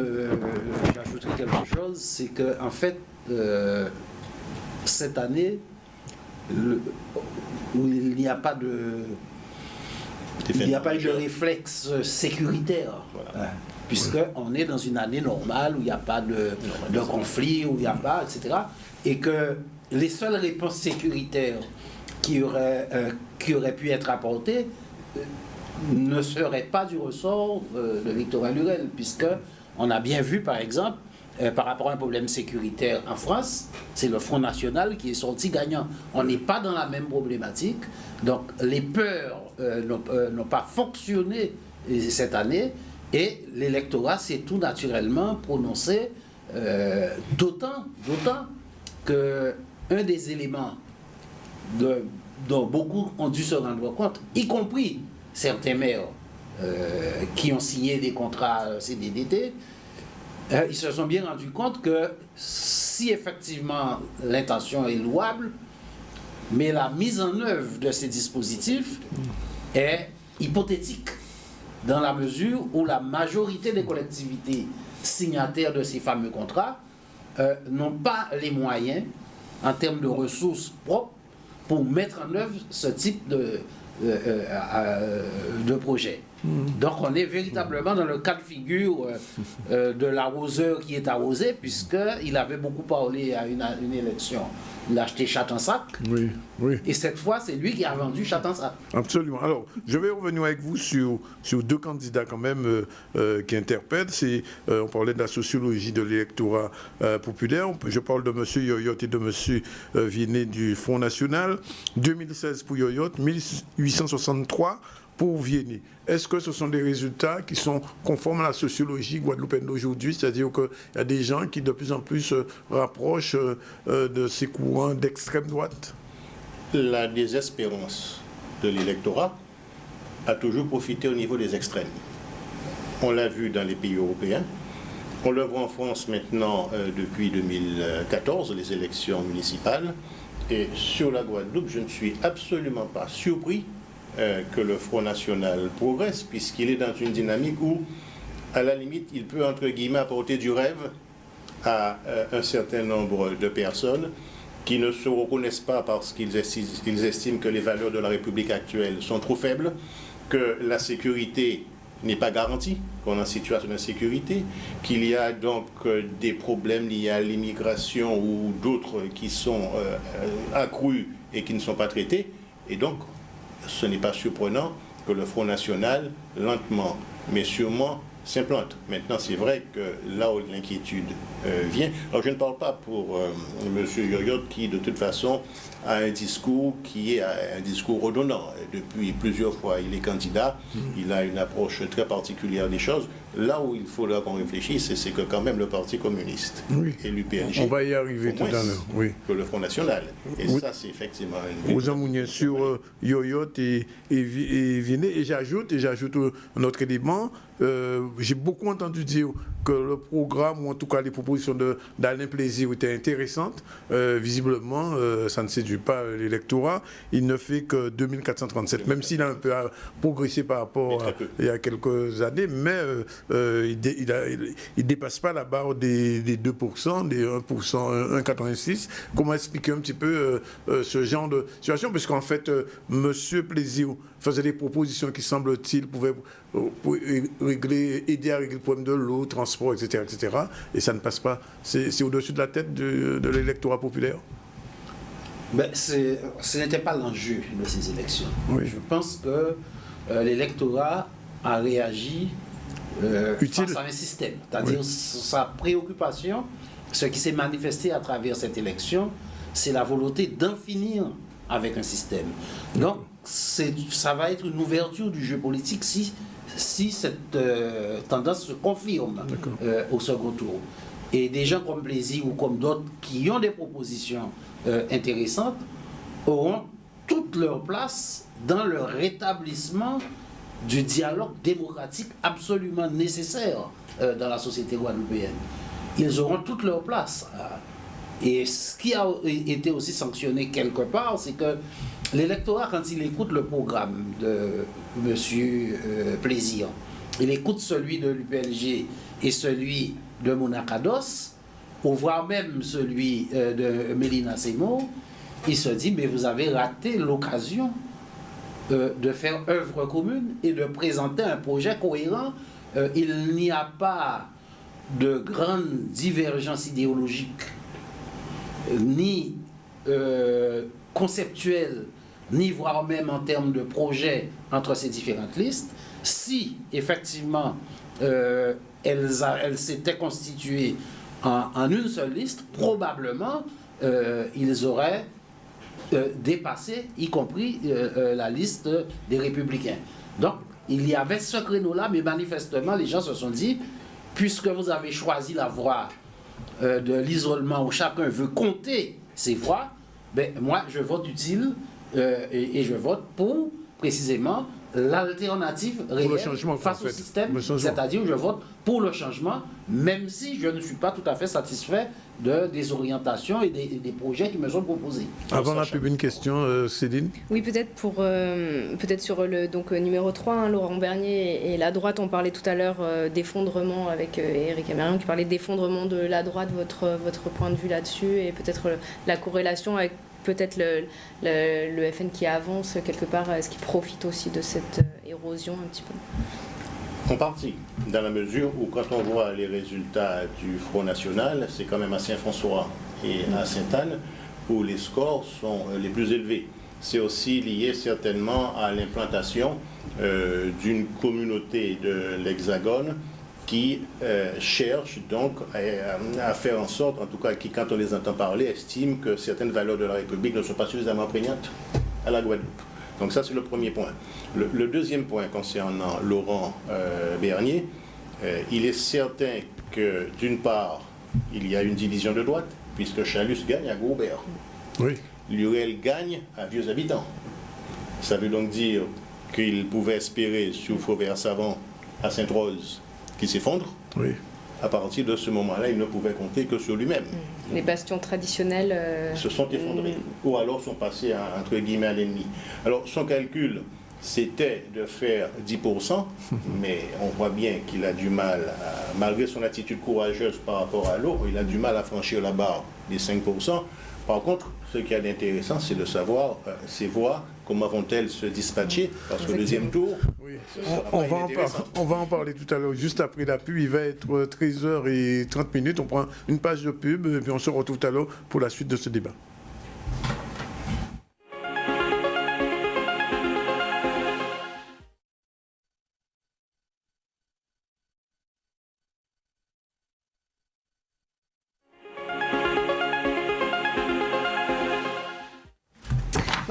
j'ajouterai quelque chose, c'est qu'en fait, cette année, où il n'y a pas de... Il n'y a pas eu de réflexe sécuritaire, voilà. Puisqu'on est dans une année normale où il n'y a pas de conflit, où il n'y a pas, etc. Et que les seules réponses sécuritaires qui auraient pu être apportées ne seraient pas du ressort de Victorin Lurel, puisqu'on a bien vu, par exemple, par rapport à un problème sécuritaire en France, c'est le Front National qui est sorti gagnant. On n'est pas dans la même problématique. Donc les peurs n'ont pas fonctionné cette année et l'électorat s'est tout naturellement prononcé, d'autant qu'un des éléments dont beaucoup ont dû se rendre compte, y compris certains maires qui ont signé des contrats CDDT, ils se sont bien rendus compte que si effectivement l'intention est louable, mais la mise en œuvre de ces dispositifs est hypothétique, dans la mesure où la majorité des collectivités signataires de ces fameux contrats n'ont pas les moyens, en termes de ressources propres, pour mettre en œuvre ce type de projet. Donc on est véritablement dans le cas de figure de l'arroseur qui est arrosé, puisqu'il avait beaucoup parlé à une élection. Il a acheté Château-Sac. Oui, oui. Et cette fois, c'est lui qui a vendu Château-Sac. Absolument. Alors, je vais revenir avec vous sur deux candidats quand même qui interpellent. On parlait de la sociologie de l'électorat populaire. Je parle de M. Yoyot et de M. Viennet du Front National. 2016 pour Yoyot, 1863 pour Viennet. Est-ce que ce sont des résultats qui sont conformes à la sociologie guadeloupéenne d'aujourd'hui? C'est-à-dire qu'il y a des gens qui de plus en plus se rapprochent de ces courants d'extrême droite? La désespérance de l'électorat a toujours profité au niveau des extrêmes. On l'a vu dans les pays européens. On le voit en France maintenant depuis 2014, les élections municipales. Et sur la Guadeloupe, je ne suis absolument pas surpris que le Front National progresse, puisqu'il est dans une dynamique où, à la limite, il peut, entre guillemets, apporter du rêve à un certain nombre de personnes qui ne se reconnaissent pas parce qu'ils estiment que les valeurs de la République actuelle sont trop faibles, que la sécurité n'est pas garantie, qu'on est en situation d'insécurité, qu'il y a donc des problèmes liés à l'immigration ou d'autres qui sont accrus et qui ne sont pas traités. Et donc, ce n'est pas surprenant que le Front National, lentement mais sûrement, s'implante. Maintenant, c'est vrai que là où l'inquiétude vient, alors je ne parle pas pour M. Yoyot qui, de toute façon, a un discours qui est un discours redondant. Depuis plusieurs fois, il est candidat, il a une approche très particulière des choses. Là où il faudra qu'on réfléchisse, c'est que quand même le Parti communiste et l'UPNG, on va y arriver tout à l'heure, oui, que le Front National. Et ça, c'est effectivement Ouzan Mounier sur Yoyot et Viennet. Et j'ajoute un autre élément. J'ai beaucoup entendu dire que le programme, ou en tout cas les propositions d'Alain Plaisir étaient intéressantes. Visiblement, ça ne séduit pas l'électorat. Il ne fait que 2437, même s'il a un peu progressé par rapport à il y a quelques années, mais il ne dépasse pas la barre des 2%, des 1%, 1,86. Comment expliquer un petit peu ce genre de situation? Puisqu'en fait, M. Plaisir faisait des propositions qui, semble-t-il, pouvaient aider à régler le problème de l'eau, transport, etc., etc. Et ça ne passe pas. C'est au-dessus de la tête de l'électorat populaire. Ben, ce n'était pas l'enjeu de ces élections. Oui. Je pense que l'électorat a réagi face à un système. C'est-à-dire sa préoccupation, ce qui s'est manifesté à travers cette élection, c'est la volonté d'en finir avec un système. Donc, ça va être une ouverture du jeu politique si cette tendance se confirme au second tour. Et des gens comme Plaisir ou comme d'autres qui ont des propositions intéressantes auront toute leur place dans le rétablissement du dialogue démocratique absolument nécessaire dans la société guadeloupéenne. Ils auront toute leur place. Et ce qui a été aussi sanctionné quelque part, c'est que l'électorat, quand il écoute le programme de M. Plaisir, il écoute celui de l'UPLG et celui de Mounakados, ou voire même celui de Mélina Seymour, il se dit, mais vous avez raté l'occasion de faire œuvre commune et de présenter un projet cohérent. Il n'y a pas de grande divergence idéologique, ni conceptuelle, ni voire même en termes de projet entre ces différentes listes. Si effectivement elles s'étaient constituées en une seule liste, probablement ils auraient dépassé, y compris la liste des Républicains. Donc il y avait ce créneau-là, mais manifestement les gens se sont dit, puisque vous avez choisi la voie de l'isolement où chacun veut compter ses voix, ben, moi je vote utile et je vote pour précisément l'alternative réelle face au système, c'est-à-dire je vote pour le changement, même si je ne suis pas tout à fait satisfait des orientations et des projets qui me sont proposés. Avant la pub, une question, Céline? Oui, peut-être sur le numéro 3, hein, Laurent Bernier et la droite, on parlait tout à l'heure d'effondrement avec Éric Amérian qui parlait d'effondrement de la droite, votre point de vue là-dessus, et peut-être la corrélation avec peut-être le FN qui avance quelque part, est-ce qu'il profite aussi de cette érosion un petit peu? En partie, dans la mesure où quand on voit les résultats du Front National, c'est quand même à Saint-François et à Sainte-Anne où les scores sont les plus élevés. C'est aussi lié certainement à l'implantation d'une communauté de l'Hexagone qui cherchent donc à faire en sorte, en tout cas qui, quand on les entend parler, estiment que certaines valeurs de la République ne sont pas suffisamment prégnantes à la Guadeloupe. Donc ça, c'est le premier point. Le deuxième point concernant Laurent Bernier, il est certain que, d'une part, il y a une division de droite, puisque Chalus gagne à Gros-Bert. Oui. Lurel gagne à Vieux-Habitants. Ça veut donc dire qu'il pouvait espérer sur Fauvert-Savant à Sainte-Rose qui s'effondre. Oui. À partir de ce moment-là, il ne pouvait compter que sur lui-même. Les bastions traditionnels se sont effondrés, ou alors sont passés entre guillemets à l'ennemi. Alors son calcul, c'était de faire 10%, mais on voit bien qu'il a du mal, malgré son attitude courageuse par rapport à l'eau, il a du mal à franchir la barre des 5%. Par contre, ce qui est intéressant, c'est de savoir ces voix, comment vont-elles se dispatcher, parce que le deuxième tour, oui. On va en parler tout à l'heure, juste après la pub. Il va être 13h30. On prend une page de pub, et puis on se retrouve tout à l'heure pour la suite de ce débat.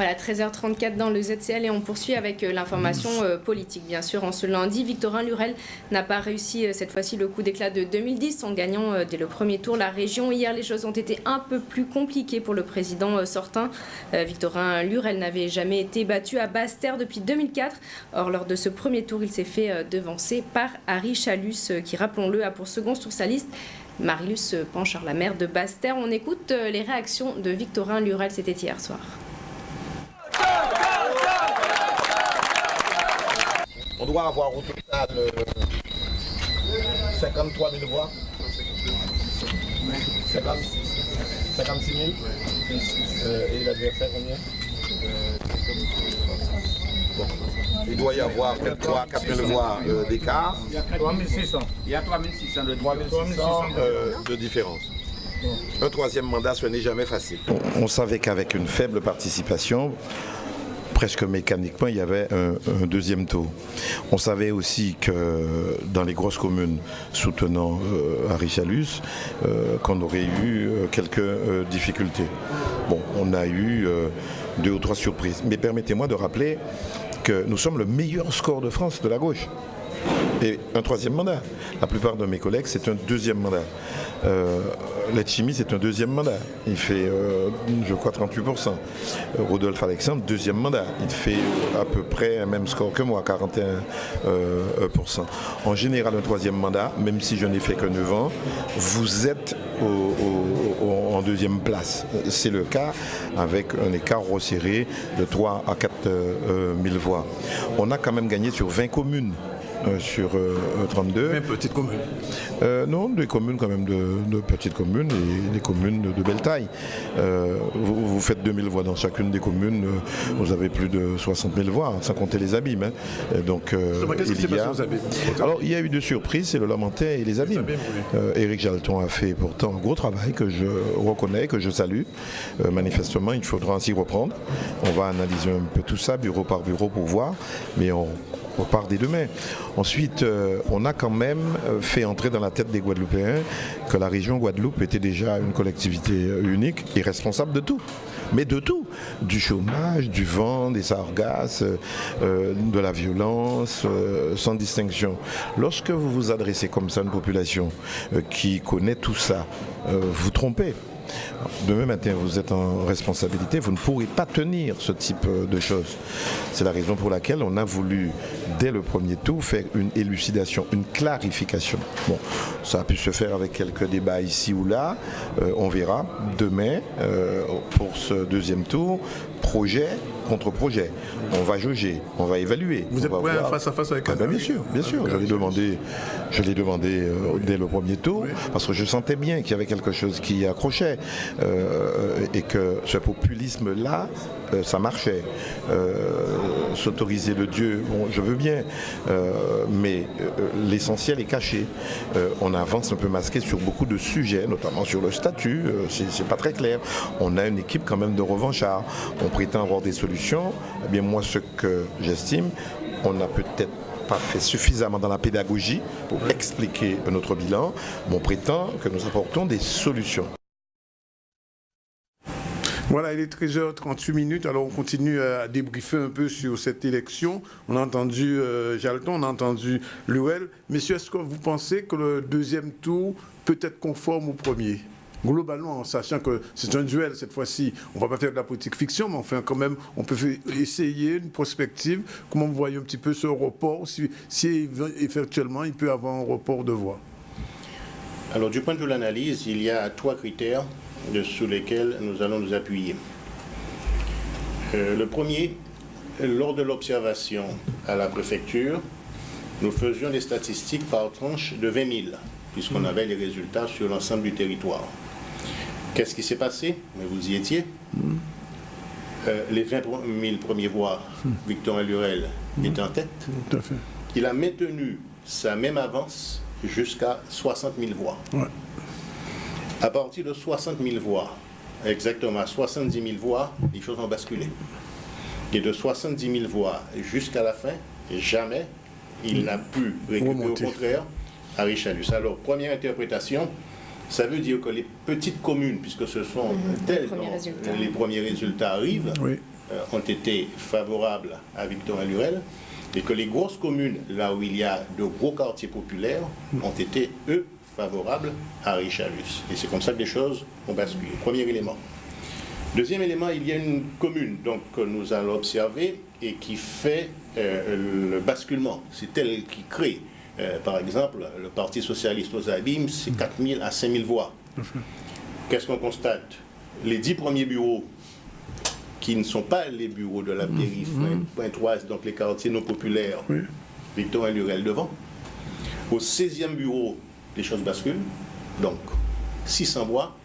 Voilà, 13h34 dans le ZCL et on poursuit avec l'information politique. Bien sûr, en ce lundi, Victorin Lurel n'a pas réussi cette fois-ci le coup d'éclat de 2010 en gagnant dès le premier tour la région. Hier, les choses ont été un peu plus compliquées pour le président sortant. Victorin Lurel n'avait jamais été battu à Basse-Terre depuis 2004. Or, lors de ce premier tour, il s'est fait devancer par Harry Chalus, qui, rappelons-le, a pour second sur sa liste Marie-Luce Panchard, la maire de Basse-Terre. On écoute les réactions de Victorin Lurel, c'était hier soir. On doit avoir au total 53 000 voix. 56 000. Et l'adversaire combien? Bon. Il doit y avoir 3 4 000 voix d'écart. Il y a 3 600. Il y a 3 600 de différence. Un troisième mandat, ce n'est jamais facile. On savait qu'avec une faible participation, presque mécaniquement, il y avait un deuxième tour. On savait aussi que dans les grosses communes soutenant Harry Chalus, qu'on aurait eu quelques difficultés. Bon, on a eu 2 ou 3 surprises. Mais permettez-moi de rappeler que nous sommes le meilleur score de France de la gauche. Et un troisième mandat. La plupart de mes collègues, c'est un deuxième mandat. Letchimy, c'est un deuxième mandat. Il fait, je crois, 38%. Rodolphe Alexandre, deuxième mandat. Il fait à peu près un même score que moi, 41%. En général, un troisième mandat, même si je n'ai fait que 9 ans, vous êtes en deuxième place. C'est le cas avec un écart resserré de 3 à 4 000 voix. On a quand même gagné sur 20 communes. Sur 32. Mais petites communes. Non, des communes quand même de petites communes et des communes de belle taille. Vous faites 2000 voix dans chacune des communes, vous avez plus de 60 000 voix, sans compter les abîmes. Hein. Donc, il y a eu 2 surprises, c'est le Lamentin et les abîmes. Éric Jalton a fait pourtant un gros travail que je reconnais, que je salue. Manifestement, il faudra ainsi reprendre. On va analyser un peu tout ça, bureau par bureau, pour voir, mais on repart dès demain. Ensuite, on a quand même fait entrer dans la tête des Guadeloupéens que la région Guadeloupe était déjà une collectivité unique et responsable de tout. Mais de tout. Du chômage, du vent, des sargasses, de la violence, sans distinction. Lorsque vous vous adressez comme ça à une population qui connaît tout ça, vous trompez. Demain matin, vous êtes en responsabilité, vous ne pourrez pas tenir ce type de choses. C'est la raison pour laquelle on a voulu, dès le premier tour, faire une élucidation, une clarification. Bon, ça a pu se faire avec quelques débats ici ou là. On verra demain, pour ce deuxième tour, projet contre projet. On va jauger, on va évaluer. Vous êtes prêt face à face avec bien sûr, bien sûr. Je l'ai demandé dès le premier tour, parce que je sentais bien qu'il y avait quelque chose qui accrochait et que ce populisme-là, ça marchait. S'autoriser le Dieu, bon, je veux bien, mais l'essentiel est caché. On avance un peu masqué sur beaucoup de sujets, notamment sur le statut, c'est pas très clair. On a une équipe quand même de revanchards. On prétend avoir des solutions. Eh bien, moi, ce que j'estime, on n'a peut-être pas fait suffisamment dans la pédagogie pour expliquer notre bilan, mais on prétend que nous apportons des solutions. Voilà, il est 13h38. Alors on continue à débriefer un peu sur cette élection. On a entendu Jalton, on a entendu Lurel. Messieurs, est-ce que vous pensez que le deuxième tour peut être conforme au premier ? Globalement, en sachant que c'est un duel cette fois-ci, on ne va pas faire de la politique fiction, mais enfin quand même, on peut essayer une prospective. Comment vous voyez un petit peu ce report, si effectivement il peut y avoir un report de voix? Alors du point de vue de l'analyse, il y a 3 critères sur lesquels nous allons nous appuyer. Le premier, lors de l'observation à la préfecture, nous faisions des statistiques par tranche de 20 000, puisqu'on avait les résultats sur l'ensemble du territoire. Qu'est-ce qui s'est passé? Mais vous y étiez. Les 20 000 premiers voix, Victorin Lurel est en tête. Tout à fait. Il a maintenu sa même avance jusqu'à 60 000 voix. Ouais. À partir de 60 000 voix, exactement 70 000 voix, les choses ont basculé. Et de 70 000 voix jusqu'à la fin, jamais il n'a pu récupérer, au contraire, Harry Chalus. Alors, première interprétation, ça veut dire que les petites communes, puisque ce sont telles dont les premiers résultats arrivent, ont été favorables à Victorin Lurel et que les grosses communes, là où il y a de gros quartiers populaires, ont été, eux, favorables à Richalus. Et c'est comme ça que les choses ont basculé. Premier élément. Deuxième élément, il y a une commune donc, que nous allons observer et qui fait le basculement. C'est elle qui crée. Par exemple, le Parti socialiste aux Abîmes, c'est 4 000 à 5 000 voix. Qu'est-ce qu'on constate? Les 10 premiers bureaux, qui ne sont pas les bureaux de la périphérie pointoise, donc les quartiers non populaires, Victorin Lurel devant. Au 16e bureau, les choses basculent, donc 600 voix.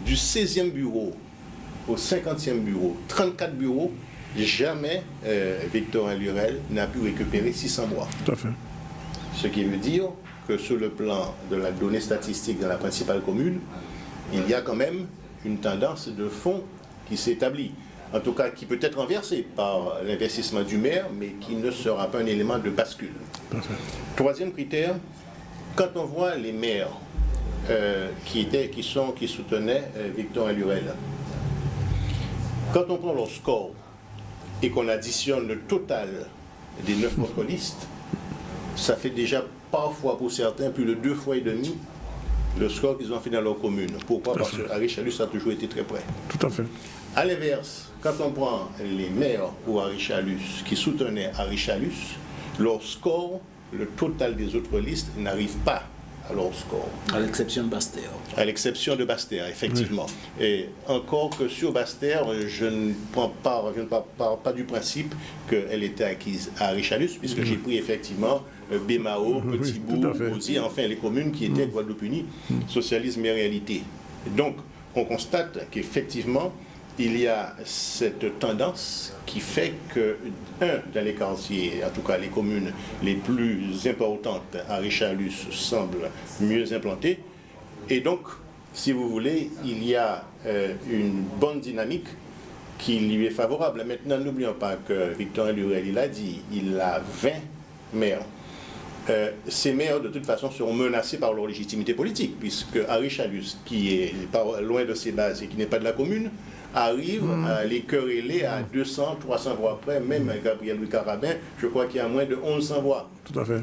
Du 16e bureau au 50e bureau, 34 bureaux, jamais Victorin Lurel n'a pu récupérer 600 voix. Tout à fait. Ce qui veut dire que sur le plan de la donnée statistique dans la principale commune, il y a quand même une tendance de fond qui s'établit. En tout cas, qui peut être renversée par l'investissement du maire, mais qui ne sera pas un élément de bascule. Troisième critère, quand on voit les maires qui soutenaient Victorin Lurel, quand on prend leur score et qu'on additionne le total des 9 autres listes, ça fait déjà parfois pour certains plus de 2 fois et demi le score qu'ils ont fait dans leur commune. Pourquoi? Parce que Richalus a toujours été très près. Tout à fait. À l'inverse, quand on prend les maires ou Richalus qui soutenaient Richalus, leur score, le total des autres listes, n'arrive pas à leur score. À l'exception de Basse-Terre. À l'exception de Basse-Terre, effectivement. Oui. Et encore que sur Basse-Terre, je ne pars pas du principe qu'elle était acquise à Richalus, puisque j'ai pris effectivement Bémao, Petit-Bourg, aussi, enfin les communes qui étaient Guadeloupe-Unie, socialisme et réalité. Donc, on constate qu'effectivement, il y a cette tendance qui fait que, dans les quartiers, en tout cas les communes les plus importantes à Richalus semblent mieux implantées. Et donc, si vous voulez, il y a une bonne dynamique qui lui est favorable. Maintenant, n'oublions pas que Victorin Lurel, il a dit, il a 20 maires. Ces maires, de toute façon, seront menacés par leur légitimité politique, puisque Richalus, qui est loin de ses bases et qui n'est pas de la commune, arrive à les quereller à 200, 300 voix près, même Gabriel Louis Carabin, je crois qu'il y a moins de 1100 voix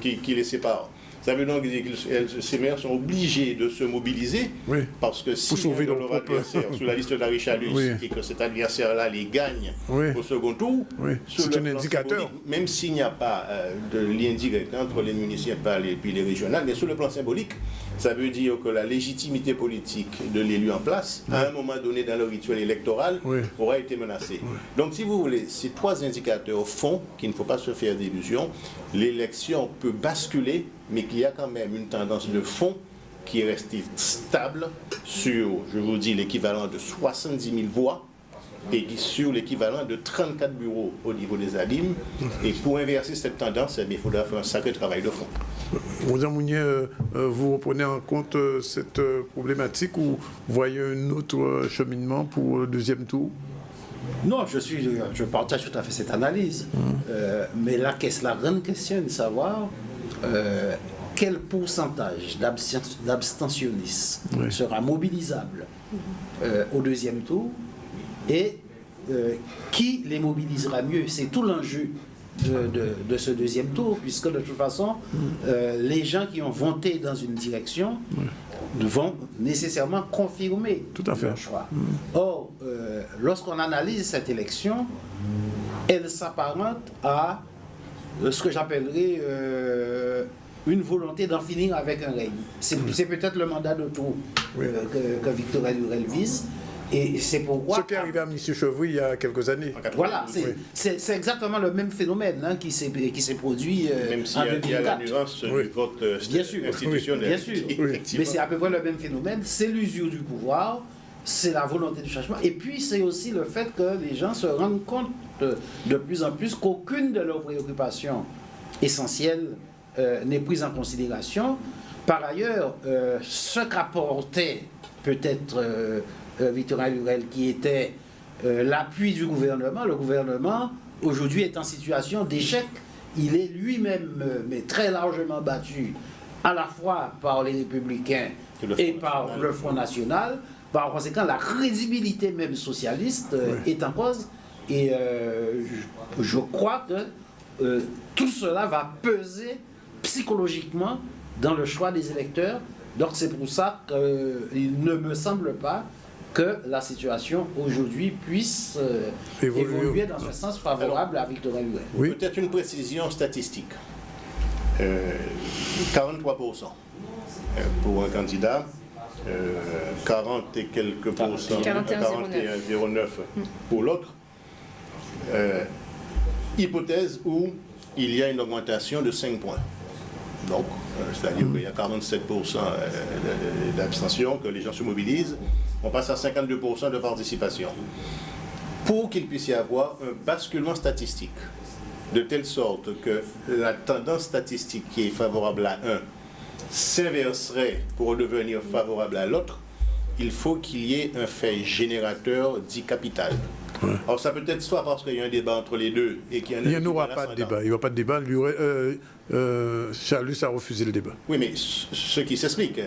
qui les séparent. Ça veut donc dire que ces maires sont obligés de se mobiliser, parce que si un de leurs adversaires sur la liste de Richalus et que cet adversaire-là les gagne au second tour, c'est un indicateur. Même s'il n'y a pas de lien direct entre les municipales et puis les régionales, mais sur le plan symbolique, ça veut dire que la légitimité politique de l'élu en place, à un moment donné dans le rituel électoral, aura été menacée. Donc, si vous voulez, ces 3 indicateurs font qu'il ne faut pas se faire d'illusions. L'élection peut basculer, mais qu'il y a quand même une tendance de fond qui est restée stable sur, je vous dis, l'équivalent de 70 000 voix et sur l'équivalent de 34 bureaux au niveau des Abîmes. Et pour inverser cette tendance, il faudra faire un sacré travail de fond. Rosan Mounier, vous reprenez en compte cette problématique ou voyez un autre cheminement pour le deuxième tour? Non, je partage tout à fait cette analyse. Mais la grande question est de savoir quel pourcentage d'abstentionnistes sera mobilisable au deuxième tour et qui les mobilisera mieux. C'est tout l'enjeu de ce deuxième tour, puisque de toute façon, les gens qui ont voté dans une direction vont nécessairement confirmer leur choix. Or, lorsqu'on analyse cette élection, elle s'apparente à ce que j'appellerais une volonté d'en finir avec un règne. C'est peut-être le mandat de trop que Victorin Lurel vise. Et c'est pourquoi... Ce qui est arrivé à M. Chevry il y a quelques années. Voilà, c'est exactement le même phénomène qui s'est produit même si en 2004. Il y a la nuance du vote institutionnel. Bien sûr, mais c'est à peu près le même phénomène. C'est l'usure du pouvoir, c'est la volonté du changement. Et puis c'est aussi le fait que les gens se rendent compte de plus en plus qu'aucune de leurs préoccupations essentielles n'est prise en considération. Par ailleurs, ce qu'apportait peut-être... Victorin Lurel, qui était l'appui du gouvernement. Le gouvernement, aujourd'hui, est en situation d'échec. Il est lui-même, mais très largement battu, à la fois par les Républicains et par le Front National. Par conséquent, la crédibilité même socialiste est en cause. Et je crois que tout cela va peser psychologiquement dans le choix des électeurs. Donc c'est pour ça qu'il ne me semble pas que la situation aujourd'hui puisse évoluer dans un sens favorable à Victorin Lurel. Oui. Peut-être une précision statistique. 43% pour un candidat, 40 et quelques pourcents, 41,09 pour l'autre. Hypothèse où il y a une augmentation de 5 points. Donc, c'est-à-dire qu'il y a 47% d'abstention, que les gens se mobilisent. On passe à 52% de participation. Pour qu'il puisse y avoir un basculement statistique, de telle sorte que la tendance statistique qui est favorable à un s'inverserait pour devenir favorable à l'autre, il faut qu'il y ait un fait générateur dit capital. Alors ça peut être soit parce qu'il y a un débat entre les deux et qu'il y a il n'y aura pas de débat. Il n'y aura pas de débat. Chalus a refusé le débat. Oui, mais ce qui s'explique,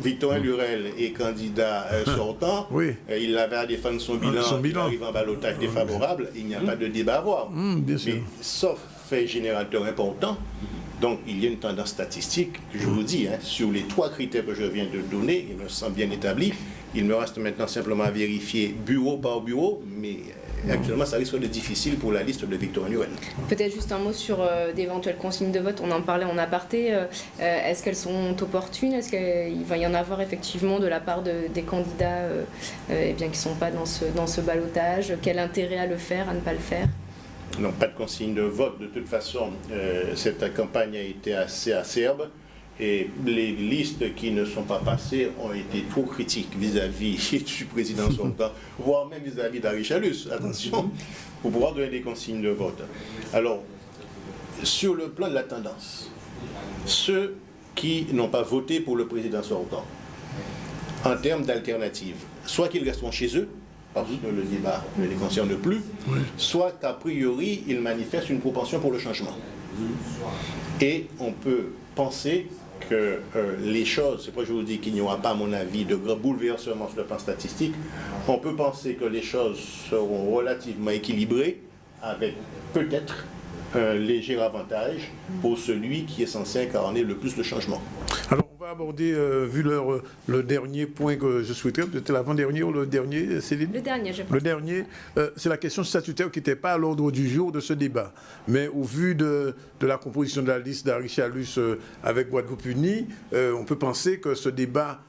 Victorin Lurel est candidat sortant, il avait à défendre son bilan, il arrive en ballottage défavorable, il n'y a pas de débat à avoir. Bien sûr. Mais sauf fait générateur important, donc il y a une tendance statistique, que je vous dis, sur les 3 critères que je viens de donner, il me semble bien établi. Il me reste maintenant simplement à vérifier bureau par bureau, mais actuellement ça risque d'être difficile pour la liste de Victorin Lurel. Peut-être juste un mot sur d'éventuelles consignes de vote, on en parlait en aparté. Est-ce qu'elles sont opportunes? Est-ce qu'il va y en avoir effectivement de la part des candidats qui ne sont pas dans ce ballottage? Quel intérêt à le faire, à ne pas le faire? Non, pas de consigne de vote. De toute façon, cette campagne a été assez acerbe. Et les listes qui ne sont pas passées ont été trop critiques vis-à-vis du président sortant, voire même vis-à-vis d'Henri Chalus, attention, pour pouvoir donner des consignes de vote. Alors, sur le plan de la tendance, ceux qui n'ont pas voté pour le président sortant, en termes d'alternatives, soit qu'ils resteront chez eux, parce que le débat ne les concerne plus, soit qu'a priori, ils manifestent une propension pour le changement. Et on peut penser que les choses, c'est pourquoi je vous dis qu'il n'y aura pas, à mon avis, de grands bouleversements sur le plan statistique. On peut penser que les choses seront relativement équilibrées, avec peut-être un léger avantage pour celui qui est censé incarner le plus le changement. Alors, on va aborder, vu le dernier point que je souhaiterais, peut-être l'avant-dernier ou le dernier, Céline? Le dernier, je pense. Le dernier, c'est la question statutaire qui n'était pas à l'ordre du jour de ce débat. Mais au vu de la composition de la liste d'Henri Chalus avec Guadeloupe Unie, on peut penser que ce débat,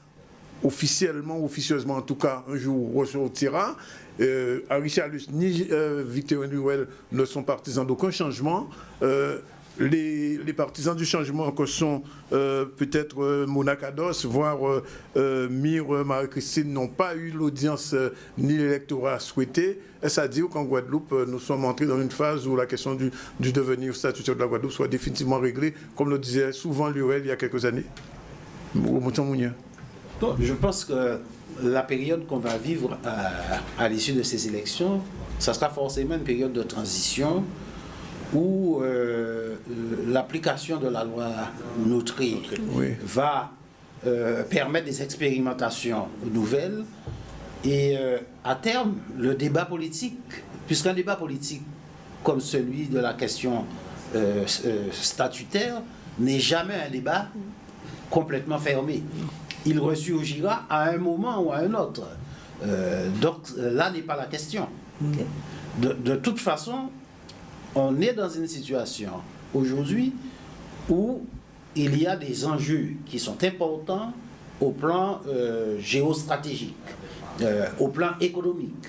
officieusement en tout cas, un jour ressortira. Henri Chalus ni Victorin Lurel ne sont partisans d'aucun changement. Les partisans du changement que sont peut-être Mona Kados, voire Mire Marie-Christine, n'ont pas eu l'audience ni l'électorat souhaité. Est-ce à dire qu'en Guadeloupe, nous sommes entrés dans une phase où la question du devenir statutaire de la Guadeloupe soit définitivement réglée, comme le disait souvent Lurel il y a quelques années? Je pense que la période qu'on va vivre à l'issue de ces élections, ça sera forcément une période de transition où l'application de la loi Notary va permettre des expérimentations nouvelles et à terme, le débat politique, puisqu'un débat politique comme celui de la question statutaire n'est jamais un débat complètement fermé. Il ressurgira à un moment ou à un autre. Donc là n'est pas la question. De toute façon, on est dans une situation aujourd'hui où il y a des enjeux qui sont importants au plan géostratégique, au plan économique.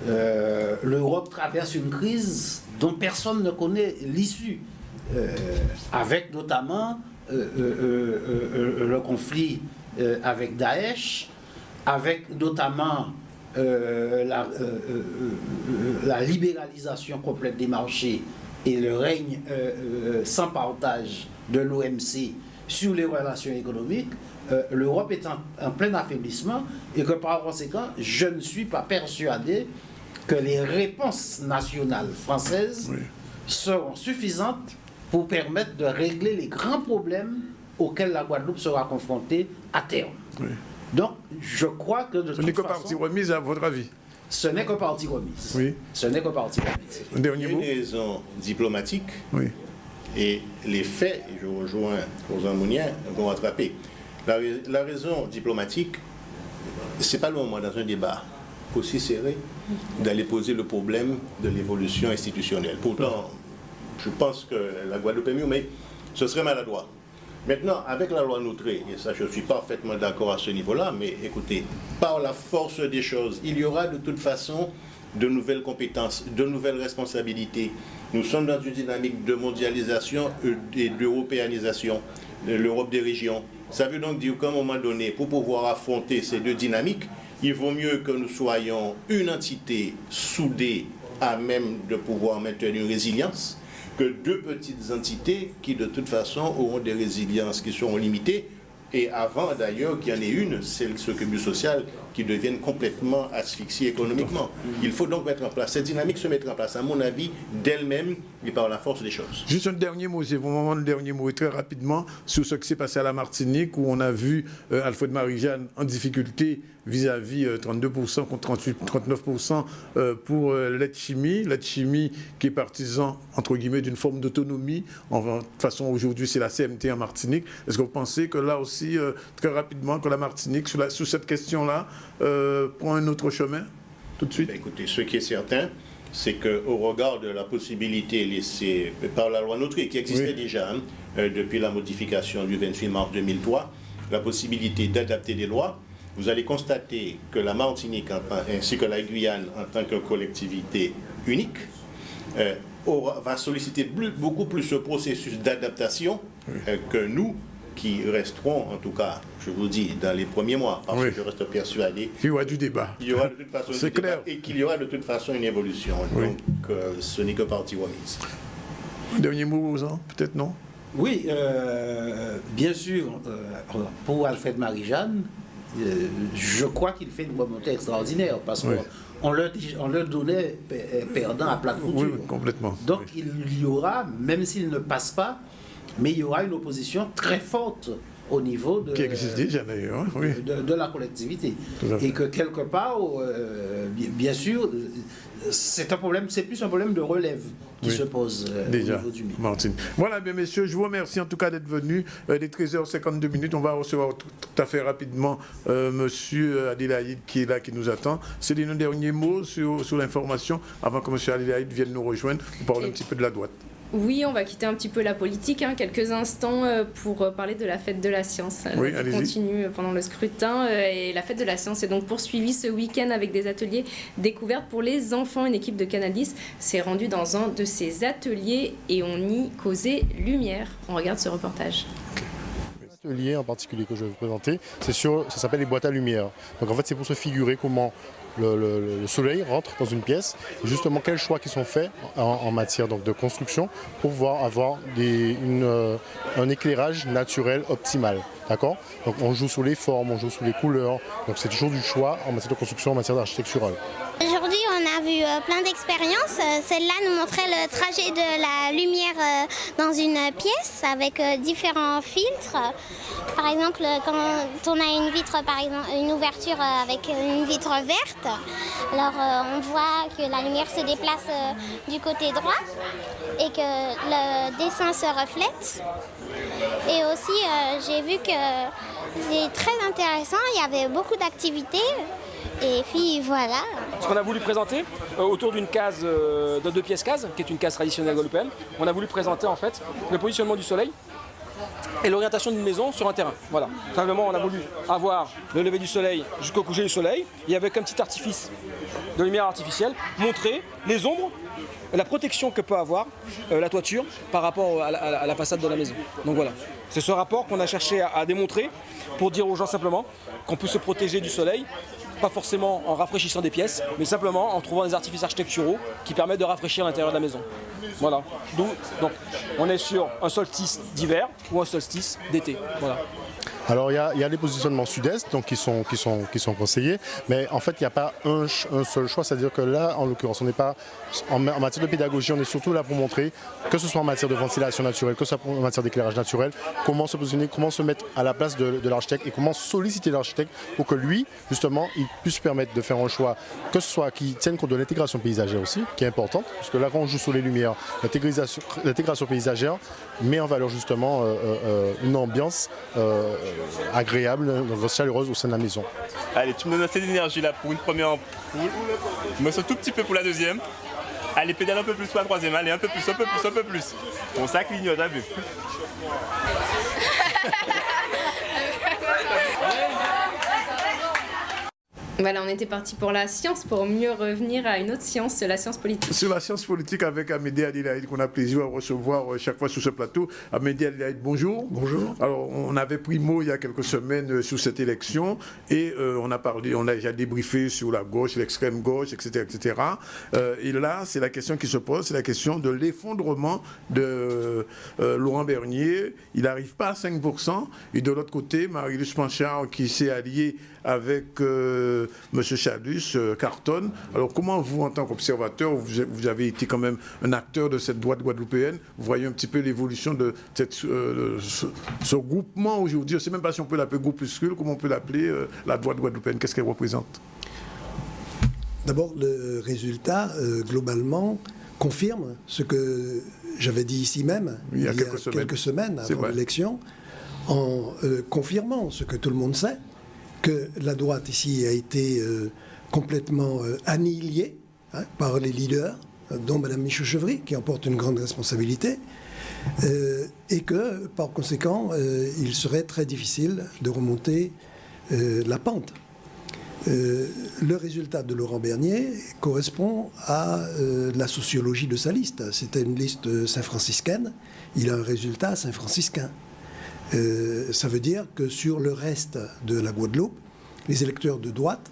L'Europe traverse une crise dont personne ne connaît l'issue, avec notamment le conflit avec Daesh, avec notamment la libéralisation complète des marchés et le règne sans partage de l'OMC sur les relations économiques. L'Europe est en plein affaiblissement et que par conséquent, je ne suis pas persuadé que les réponses nationales françaises seront suffisantes pour permettre de régler les grands problèmes auxquels la Guadeloupe sera confrontée à terme. Donc, je crois que de toute façon... Ce n'est que partie remise à votre avis. ce n'est que partie remise. Oui. Ce n'est que partie remise. Un dernier Il y a mot. une raison diplomatique Oui. et les faits, et je rejoins Rosan Mounien, vont rattraper. La raison diplomatique, ce n'est pas le moment dans un débat aussi serré d'aller poser le problème de l'évolution institutionnelle. Pourtant, je pense que la Guadeloupe est mieux, mais ce serait maladroit. Maintenant, avec la loi Noutré, et ça je suis parfaitement d'accord à ce niveau-là, mais écoutez, par la force des choses, il y aura de toute façon de nouvelles compétences, de nouvelles responsabilités. Nous sommes dans une dynamique de mondialisation et d'européanisation, de l'Europe des régions. Ça veut donc dire qu'à un moment donné, pour pouvoir affronter ces deux dynamiques, il vaut mieux que nous soyons une entité soudée à même de pouvoir maintenir une résilience, que deux petites entités qui de toute façon auront des résiliences qui seront limitées, et avant d'ailleurs qu'il y en ait une, celle du social, qui devienne complètement asphyxiée économiquement. Il faut donc mettre en place, cette dynamique se mettra en place, à mon avis, d'elle-même et par la force des choses. Juste un dernier mot, c'est vraiment le dernier mot, et très rapidement, sur ce qui s'est passé à la Martinique, où on a vu Alfred Marie-Jeanne en difficulté vis-à-vis 32% contre 39% pour l'aide-chimie. L'aide-chimie qui est partisan, entre guillemets, d'une forme d'autonomie. De toute façon, aujourd'hui, c'est la CMT en Martinique. Est-ce que vous pensez que là aussi, très rapidement, que la Martinique, sur cette question-là, prend un autre chemin tout de suite? Écoutez, ce qui est certain, c'est qu'au regard de la possibilité laissée par la loi Noutré, qui existait déjà depuis la modification du 28 mars 2003, la possibilité d'adapter des lois, vous allez constater que la Martinique ainsi que la Guyane en tant que collectivité unique va solliciter beaucoup plus ce processus d'adaptation que nous, qui resteront, en tout cas, je vous dis, dans les premiers mois, parce que je reste persuadé qu'il y aura du débat. Il y aura de toute façon c'est clair. Et qu'il y aura de toute façon une évolution. Donc, ce n'est que partie remise. Dernier mot, Rosan, peut-être non? Oui, bien sûr, pour Alfred Marie-Jeanne, je crois qu'il fait une volonté extraordinaire parce qu'on leur donnait perdant à plat couture. Oui, complètement. Donc il y aura, même s'il ne passe pas, mais il y aura une opposition très forte au niveau de, qui existe déjà d'ailleurs, de la collectivité. Et que quelque part, bien sûr, c'est un problème, c'est plus un problème de relève qui se pose déjà, au niveau du milieu. Martine. Voilà, bien messieurs, je vous remercie en tout cas d'être venus. Dès 13h52, on va recevoir tout à fait rapidement monsieur Adélaïde qui est là, qui nous attend. C'est un dernier mot sur l'information avant que monsieur Adélaïde vienne nous rejoindre pour parler un petit peu de la droite. Oui, on va quitter un petit peu la politique, quelques instants pour parler de la fête de la science. Oui, qui continue pendant le scrutin. Et la fête de la science est donc poursuivie ce week-end avec des ateliers découvertes pour les enfants. Une équipe de Canal 10 s'est rendue dans un de ces ateliers et on y causait lumière. On regarde ce reportage. L'atelier en particulier que je vais vous présenter, ça s'appelle les boîtes à lumière. Donc en fait, c'est pour se figurer comment le soleil rentre dans une pièce, et justement quels choix qui sont faits en matière donc, de construction pour pouvoir avoir un éclairage naturel optimal. D'accord ? Donc on joue sur les formes, on joue sur les couleurs, donc c'est toujours du choix en matière de construction, en matière architecturale. Aujourd'hui, on a vu plein d'expériences. Celle-là nous montrait le trajet de la lumière dans une pièce avec différents filtres. Par exemple, quand on a une vitre, par exemple, une ouverture avec une vitre verte, alors on voit que la lumière se déplace du côté droit et que le dessin se reflète. Et aussi, j'ai vu que c'est très intéressant, il y avait beaucoup d'activités. Et puis voilà. Ce qu'on a voulu présenter autour d'une case, de 2 pièces case, qui est une case traditionnelle guadeloupéenne, on a voulu présenter en fait le positionnement du soleil et l'orientation d'une maison sur un terrain. Voilà. Simplement, on a voulu avoir le lever du soleil jusqu'au coucher du soleil et avec un petit artifice de lumière artificielle, montrer les ombres, la protection que peut avoir la toiture par rapport à la façade de la maison. Donc voilà. C'est ce rapport qu'on a cherché à démontrer pour dire aux gens simplement qu'on peut se protéger du soleil, pas forcément en rafraîchissant des pièces, mais simplement en trouvant des artifices architecturaux qui permettent de rafraîchir l'intérieur de la maison. Voilà. Donc, on est sur un solstice d'hiver ou un solstice d'été. Voilà. Alors il y a des positionnements sud-est donc qui sont conseillés, mais en fait il n'y a pas un seul choix, c'est-à-dire que là en l'occurrence on n'est pas en matière de pédagogie, on est surtout là pour montrer que ce soit en matière de ventilation naturelle, que ce soit en matière d'éclairage naturel, comment se positionner, comment se mettre à la place de l'architecte et comment solliciter l'architecte pour que lui justement il puisse permettre de faire un choix, que ce soit qui tienne compte de l'intégration paysagère aussi, qui est importante, parce que là quand on joue sur les lumières, l'intégration paysagère met en valeur justement une ambiance agréable, chaleureuse au sein de la maison. Allez, tu me donnes assez d'énergie là pour une première ampoule. Je me saute tout petit peu pour la deuxième. Allez, pédale un peu plus pour la troisième. Allez, un peu plus, un peu plus, un peu plus. Bon, ça clignote, t'as vu. Voilà, on était parti pour la science, pour mieux revenir à une autre science, la science politique. Sur la science politique avec Amédée Adélaïde, qu'on a plaisir à recevoir chaque fois sur ce plateau. Amédée Adélaïde, bonjour. Bonjour. Alors, on avait pris mot il y a quelques semaines sur cette élection et on a déjà débriefé sur la gauche, l'extrême gauche, etc. etc. Et là, c'est la question qui se pose, c'est la question de l'effondrement de Laurent Bernier. Il n'arrive pas à 5%. Et de l'autre côté, Marie-Luce Panchard qui s'est alliée avec M. Chalus, cartonne. Alors comment vous, en tant qu'observateur, vous avez été quand même un acteur de cette droite guadeloupéenne, vous voyez un petit peu l'évolution de ce groupement aujourd'hui, je ne sais même pas si on peut l'appeler groupuscule, comment on peut l'appeler, la droite guadeloupéenne, qu'est-ce qu'elle représente? D'abord, le résultat, globalement, confirme ce que j'avais dit ici même, il y a quelques semaines avant l'élection, en confirmant ce que tout le monde sait, que la droite ici a été complètement annihilée par les leaders, dont Mme Michaud-Chevry, qui en porte une grande responsabilité, et que, par conséquent, il serait très difficile de remonter la pente. Le résultat de Laurent Bernier correspond à la sociologie de sa liste. C'était une liste saint-franciscaine, il a un résultat saint-franciscain. Ça veut dire que sur le reste de la Guadeloupe, les électeurs de droite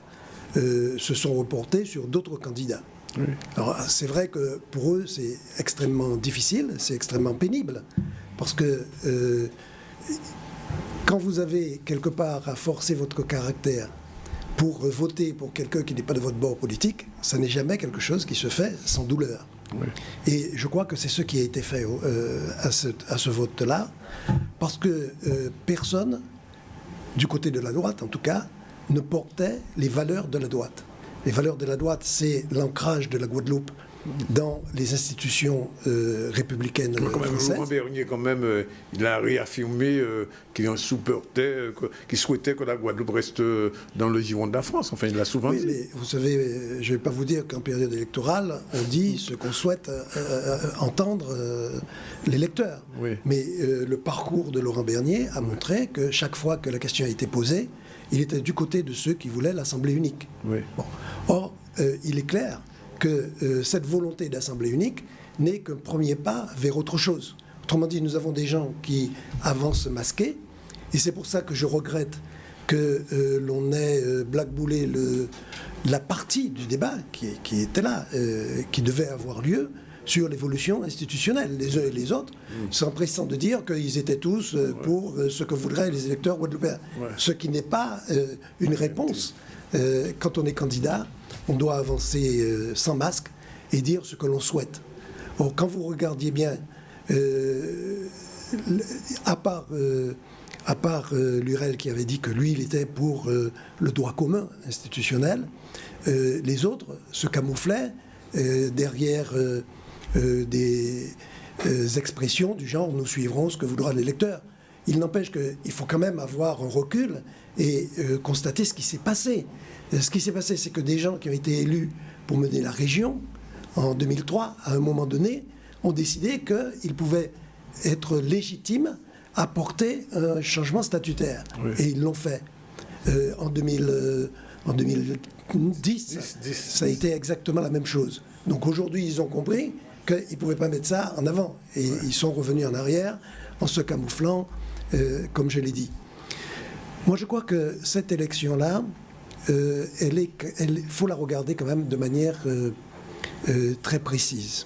se sont reportés sur d'autres candidats. Oui. Alors c'est vrai que pour eux c'est extrêmement difficile, c'est extrêmement pénible, parce que quand vous avez quelque part à forcer votre caractère pour voter pour quelqu'un qui n'est pas de votre bord politique, ça n'est jamais quelque chose qui se fait sans douleur. Oui. Et je crois que c'est ce qui a été fait à ce vote-là, parce que personne, du côté de la droite en tout cas, ne portait les valeurs de la droite. Les valeurs de la droite, c'est l'ancrage de la Guadeloupe dans les institutions républicaines françaises. Laurent Bernier, quand même, il a réaffirmé qu'il supportait, qu'il souhaitait que la Guadeloupe reste dans le giron de la France. Enfin, il l'a souvent dit. Mais vous savez, je ne vais pas vous dire qu'en période électorale, on dit ce qu'on souhaite entendre l'électeur. Oui. Mais le parcours de Laurent Bernier a montré que chaque fois que la question a été posée, il était du côté de ceux qui voulaient l'Assemblée unique. Oui. Bon. Or, il est clair que cette volonté d'assemblée unique n'est qu'un premier pas vers autre chose. Autrement dit, nous avons des gens qui avancent masqués, et c'est pour ça que je regrette que l'on ait blackboulé la partie du débat qui était là, qui devait avoir lieu sur l'évolution institutionnelle. Les uns et les autres s'empressant de dire qu'ils étaient tous pour ce que voudraient les électeurs guadeloupéens. Ouais. Ce qui n'est pas une réponse. Quand on est candidat, on doit avancer sans masque et dire ce que l'on souhaite. Or, quand vous regardiez bien, à part Lurel qui avait dit que lui, il était pour le droit commun institutionnel, les autres se camouflaient derrière des expressions du genre « nous suivrons ce que voudra l'électeur ». Il n'empêche qu'il faut quand même avoir un recul et constater ce qui s'est passé. Ce qui s'est passé, c'est que des gens qui ont été élus pour mener la région en 2003, à un moment donné, ont décidé qu'ils pouvaient être légitimes à porter un changement statutaire. Oui. Et ils l'ont fait. En 2010, ça a été exactement la même chose. Donc aujourd'hui, ils ont compris qu'ils ne pouvaient pas mettre ça en avant. Et ils sont revenus en arrière en se camouflant, comme je l'ai dit. Moi, je crois que cette élection-là, il faut la regarder quand même de manière très précise.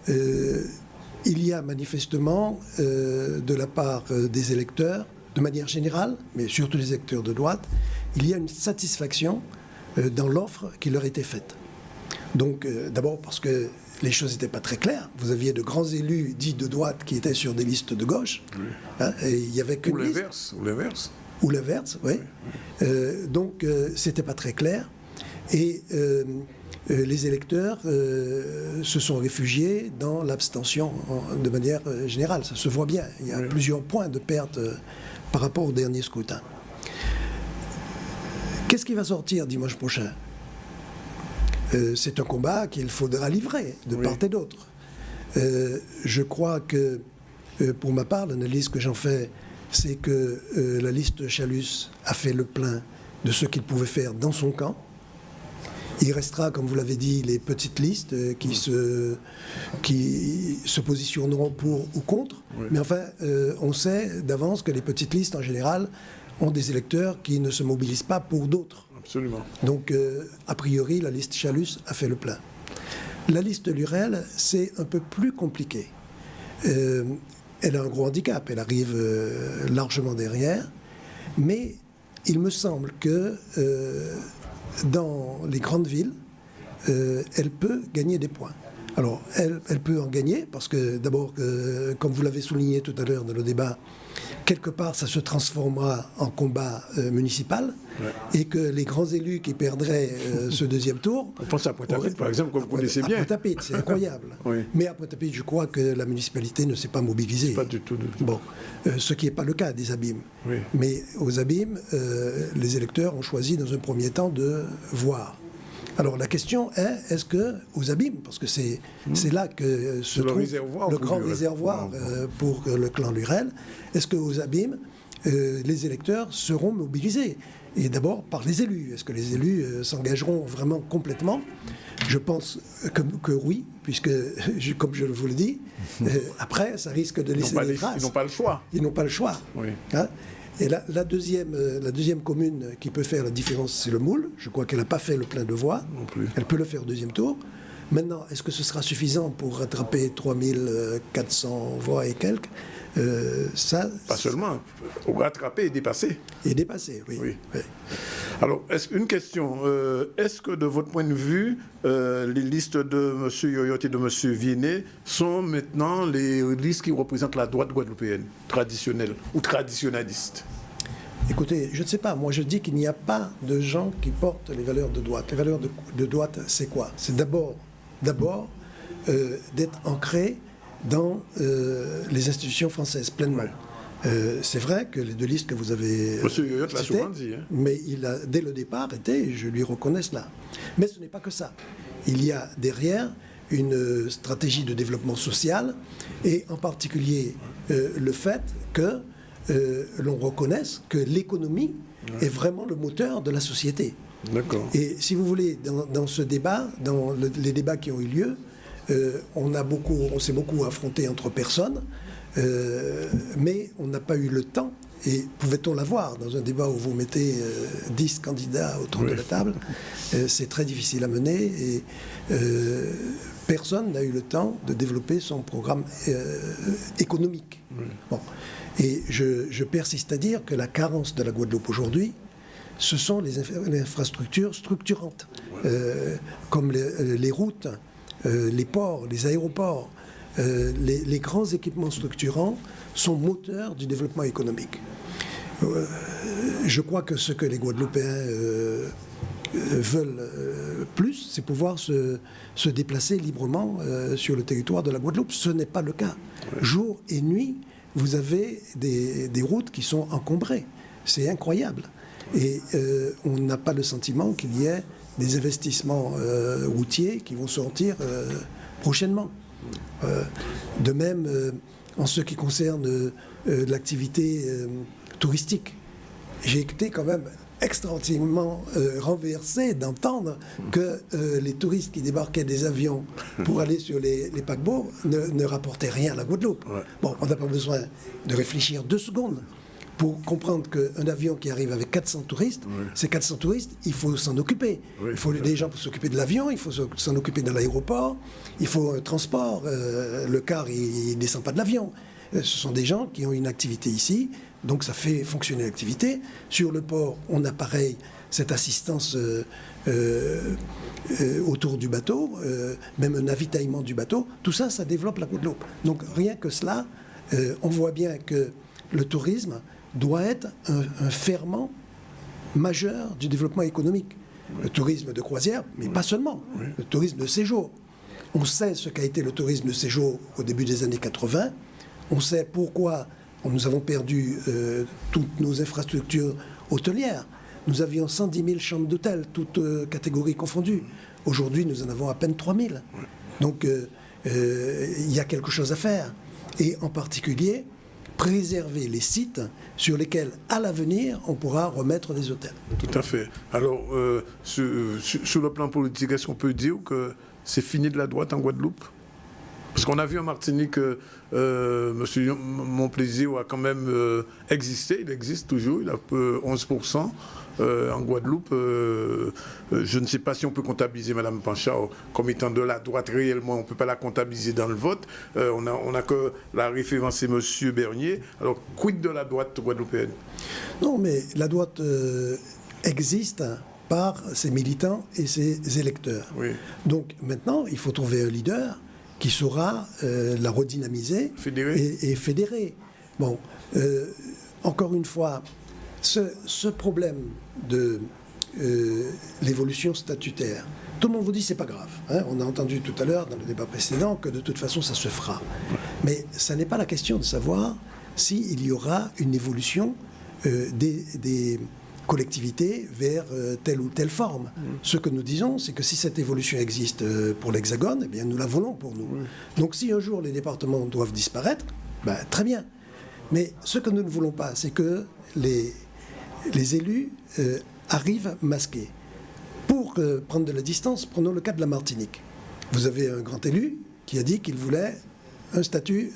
Il y a manifestement, de la part des électeurs, de manière générale, mais surtout les électeurs de droite, il y a une satisfaction dans l'offre qui leur était faite. Donc, d'abord parce que les choses n'étaient pas très claires. Vous aviez de grands élus dits de droite qui étaient sur des listes de gauche. Oui. Hein, et il y avait qu'une liste. Ou l'inverse. Ou l'inverse, oui. Donc, c'était pas très clair. Et les électeurs se sont réfugiés dans l'abstention de manière générale. Ça se voit bien. Il y a plusieurs points de perte par rapport au dernier scrutin. Qu'est-ce qui va sortir dimanche prochain ? C'est un combat qu'il faudra livrer de part et d'autre. Je crois que, pour ma part, l'analyse que j'en fais, c'est que la liste Chalus a fait le plein de ce qu'il pouvait faire dans son camp. Il restera, comme vous l'avez dit, les petites listes qui se positionneront pour ou contre. Oui. Mais enfin, on sait d'avance que les petites listes, en général, ont des électeurs qui ne se mobilisent pas pour d'autres. Absolument. Donc, a priori, la liste Chalus a fait le plein. La liste Lurel, c'est un peu plus compliqué. Elle a un gros handicap, elle arrive largement derrière, mais il me semble que dans les grandes villes, elle peut gagner des points. Alors, elle peut en gagner, parce que d'abord, comme vous l'avez souligné tout à l'heure dans le débat, quelque part, ça se transformera en combat municipal, et que les grands élus qui perdraient ce deuxième tour... On pense à Pointe-à-Pitre, par exemple, que vous connaissez bien. À Pointe-à-Pitre, c'est incroyable. Oui. Mais à Pointe-à-Pitre, je crois que la municipalité ne s'est pas mobilisée. Pas du tout. Bon, ce qui n'est pas le cas des Abîmes. Oui. Mais aux Abîmes, les électeurs ont choisi dans un premier temps de voir. Alors la question est, est-ce que aux Abîmes, parce que c'est là que se trouve le grand réservoir pour le clan Lurel, est-ce qu'aux Abîmes, les électeurs seront mobilisés? Et d'abord par les élus. Est-ce que les élus s'engageront vraiment complètement? Je pense que oui, puisque, comme je vous le dis, après, ça risque de laisser des traces. Ils n'ont pas le choix. Ils n'ont pas le choix. Oui. Hein? Et la deuxième commune qui peut faire la différence, c'est le Moule. Je crois qu'elle n'a pas fait le plein de voix. Non plus. Elle peut le faire au deuxième tour. Maintenant, est-ce que ce sera suffisant pour rattraper 3400 voix et quelques? Pas seulement. Rattraper et dépasser. Et dépasser, oui. Alors, une question. Est-ce que, de votre point de vue, les listes de M. Yoyot et de M. Viennet sont maintenant les listes qui représentent la droite guadeloupéenne, traditionnelle ou traditionnaliste? Écoutez, je ne sais pas. Moi, je dis qu'il n'y a pas de gens qui portent les valeurs de droite. Les valeurs de droite, c'est quoi? C'est d'abord d'être ancré dans les institutions françaises, pleinement. C'est vrai que les deux listes que vous avez Monsieur Yoyot l'a souvent dit. Hein. Mais il a, dès le départ, été, je lui reconnais cela. Mais ce n'est pas que ça. Il y a derrière une stratégie de développement social, et en particulier le fait que l'on reconnaisse que l'économie est vraiment le moteur de la société. D'accord. Et si vous voulez, dans ce débat, dans les débats qui ont eu lieu, on s'est beaucoup affronté entre personnes, mais on n'a pas eu le temps. Et pouvait-on l'avoir dans un débat où vous mettez 10 candidats autour de la table? C'est très difficile à mener, et personne n'a eu le temps de développer son programme économique. Bon. Et je persiste à dire que la carence de la Guadeloupe aujourd'hui, ce sont les infrastructures structurantes, comme les routes, les ports, les aéroports. Les grands équipements structurants sont moteurs du développement économique. Je crois que ce que les Guadeloupéens veulent plus, c'est pouvoir se déplacer librement sur le territoire de la Guadeloupe. Ce n'est pas le cas. Jour et nuit, vous avez des routes qui sont encombrées. C'est incroyable. Et on n'a pas le sentiment qu'il y ait des investissements routiers qui vont sortir prochainement. De même, en ce qui concerne l'activité touristique, j'ai été quand même extrêmement renversé d'entendre que les touristes qui débarquaient des avions pour aller sur les paquebots ne rapportaient rien à la Guadeloupe. Bon, on n'a pas besoin de réfléchir 2 secondes pour comprendre qu'un avion qui arrive avec 400 touristes, ces 400 touristes, il faut s'en occuper. Il faut des gens pour s'occuper de l'avion, il faut s'en occuper de l'aéroport, il faut un transport. Le car, il ne descend pas de l'avion. Ce sont des gens qui ont une activité ici, donc ça fait fonctionner l'activité. Sur le port, on a pareil cette assistance autour du bateau, même un avitaillement du bateau. Tout ça, ça développe la Guadeloupe. Donc rien que cela, on voit bien que le tourisme doit être un ferment majeur du développement économique. Le tourisme de croisière, mais pas seulement, le tourisme de séjour. On sait ce qu'a été le tourisme de séjour au début des années 80, on sait pourquoi nous avons perdu toutes nos infrastructures hôtelières. Nous avions 110 000 chambres d'hôtel, toutes catégories confondues. Aujourd'hui, nous en avons à peine 3 000. Donc, il y a quelque chose à faire. Et en particulier, préserver les sites sur lesquels, à l'avenir, on pourra remettre des hôtels. Tout à fait. Alors, sur le plan politique, est-ce qu'on peut dire que c'est fini de la droite en Guadeloupe? Parce qu'on a vu en Martinique que M. Monplaisir a quand même existé, il existe toujours, il a 11%. En Guadeloupe, je ne sais pas si on peut comptabiliser Mme Panchard comme étant de la droite réellement, on ne peut pas la comptabiliser dans le vote. On a que la référence, c'est M. Bernier. Alors, quid de la droite guadeloupéenne? Non, mais la droite existe par ses militants et ses électeurs. Oui. Donc maintenant, il faut trouver un leader qui saura la redynamiser et fédérer. Bon, encore une fois, ce problème de l'évolution statutaire, tout le monde vous dit c'est pas grave. Hein, on a entendu tout à l'heure dans le débat précédent que de toute façon ça se fera. Mais ça n'est pas la question de savoir s'il y aura une évolution des collectivités vers telle ou telle forme. Ce que nous disons, c'est que si cette évolution existe pour l'Hexagone, eh bien nous la voulons pour nous. Donc si un jour les départements doivent disparaître, ben, très bien. Mais ce que nous ne voulons pas, c'est que les élus arrivent masqués. Pour prendre de la distance, prenons le cas de la Martinique. Vous avez un grand élu qui a dit qu'il voulait un statut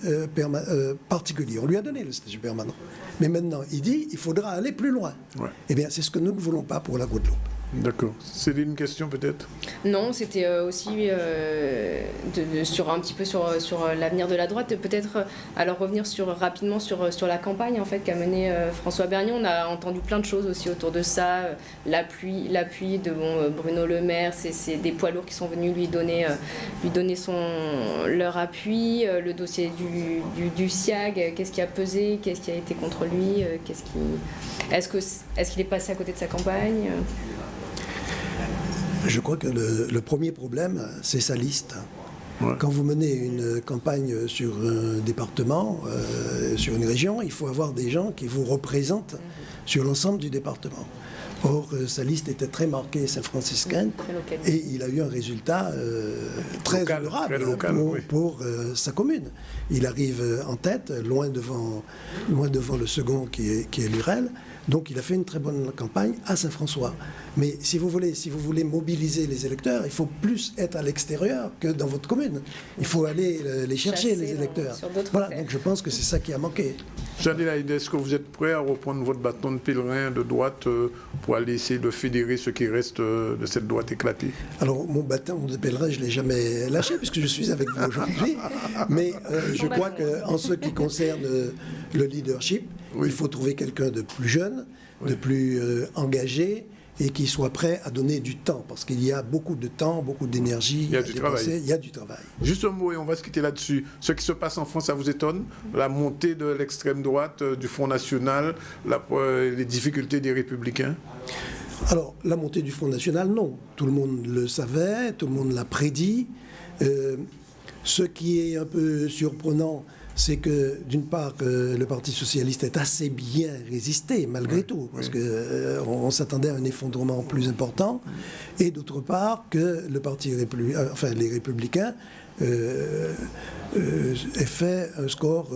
particulier. On lui a donné le statut permanent. Mais maintenant, il dit qu'il faudra aller plus loin. Ouais. Eh bien, c'est ce que nous ne voulons pas pour la Guadeloupe. D'accord. C'est une question peut-être? Non, c'était aussi un petit peu sur l'avenir de la droite. Peut-être alors revenir rapidement sur la campagne en fait qu'a menée François Bernier. On a entendu plein de choses aussi autour de ça. L'appui de Bruno Le Maire, c'est des poids lourds qui sont venus lui donner leur appui. Le dossier du SIAG, qu'est-ce qui a pesé, qu'est-ce qui a été contre lui, est-ce qu'il est passé à côté de sa campagne? Je crois que le premier problème, c'est sa liste. Ouais. Quand vous menez une campagne sur un département, sur une région, il faut avoir des gens qui vous représentent sur l'ensemble du département. Or, sa liste était très marquée saint-franciscaine et il a eu un résultat très honorable pour sa commune. Il arrive en tête, loin devant le second qui est Lurel. Donc il a fait une très bonne campagne à Saint-François. Mais si vous voulez mobiliser les électeurs, il faut plus être à l'extérieur que dans votre commune. Il faut aller les chercher, les électeurs. Voilà, donc je pense que c'est ça qui a manqué. Janine, est-ce que vous êtes prêt à reprendre votre bâton de pèlerin de droite pour aller essayer de fédérer ce qui reste de cette droite éclatée? Alors, mon bâton de pèlerin, je ne l'ai jamais lâché puisque je suis avec vous aujourd'hui. Mais je crois qu'en ce qui concerne le leadership, il faut trouver quelqu'un de plus jeune, de plus engagé et qui soit prêt à donner du temps, parce qu'il y a beaucoup de temps, beaucoup d'énergie. Il y a du travail. Il y a du travail. Juste un mot et on va se quitter là-dessus. Ce qui se passe en France, ça vous étonne? La montée de l'extrême droite, du Front National, les difficultés des Républicains? Alors, la montée du Front National, non. Tout le monde le savait, tout le monde l'a prédit. Ce qui est un peu surprenant, c'est que, d'une part, le Parti socialiste est assez bien résisté, malgré tout, parce qu'on s'attendait à un effondrement plus important, et d'autre part, que le Parti les Républicains aient fait un score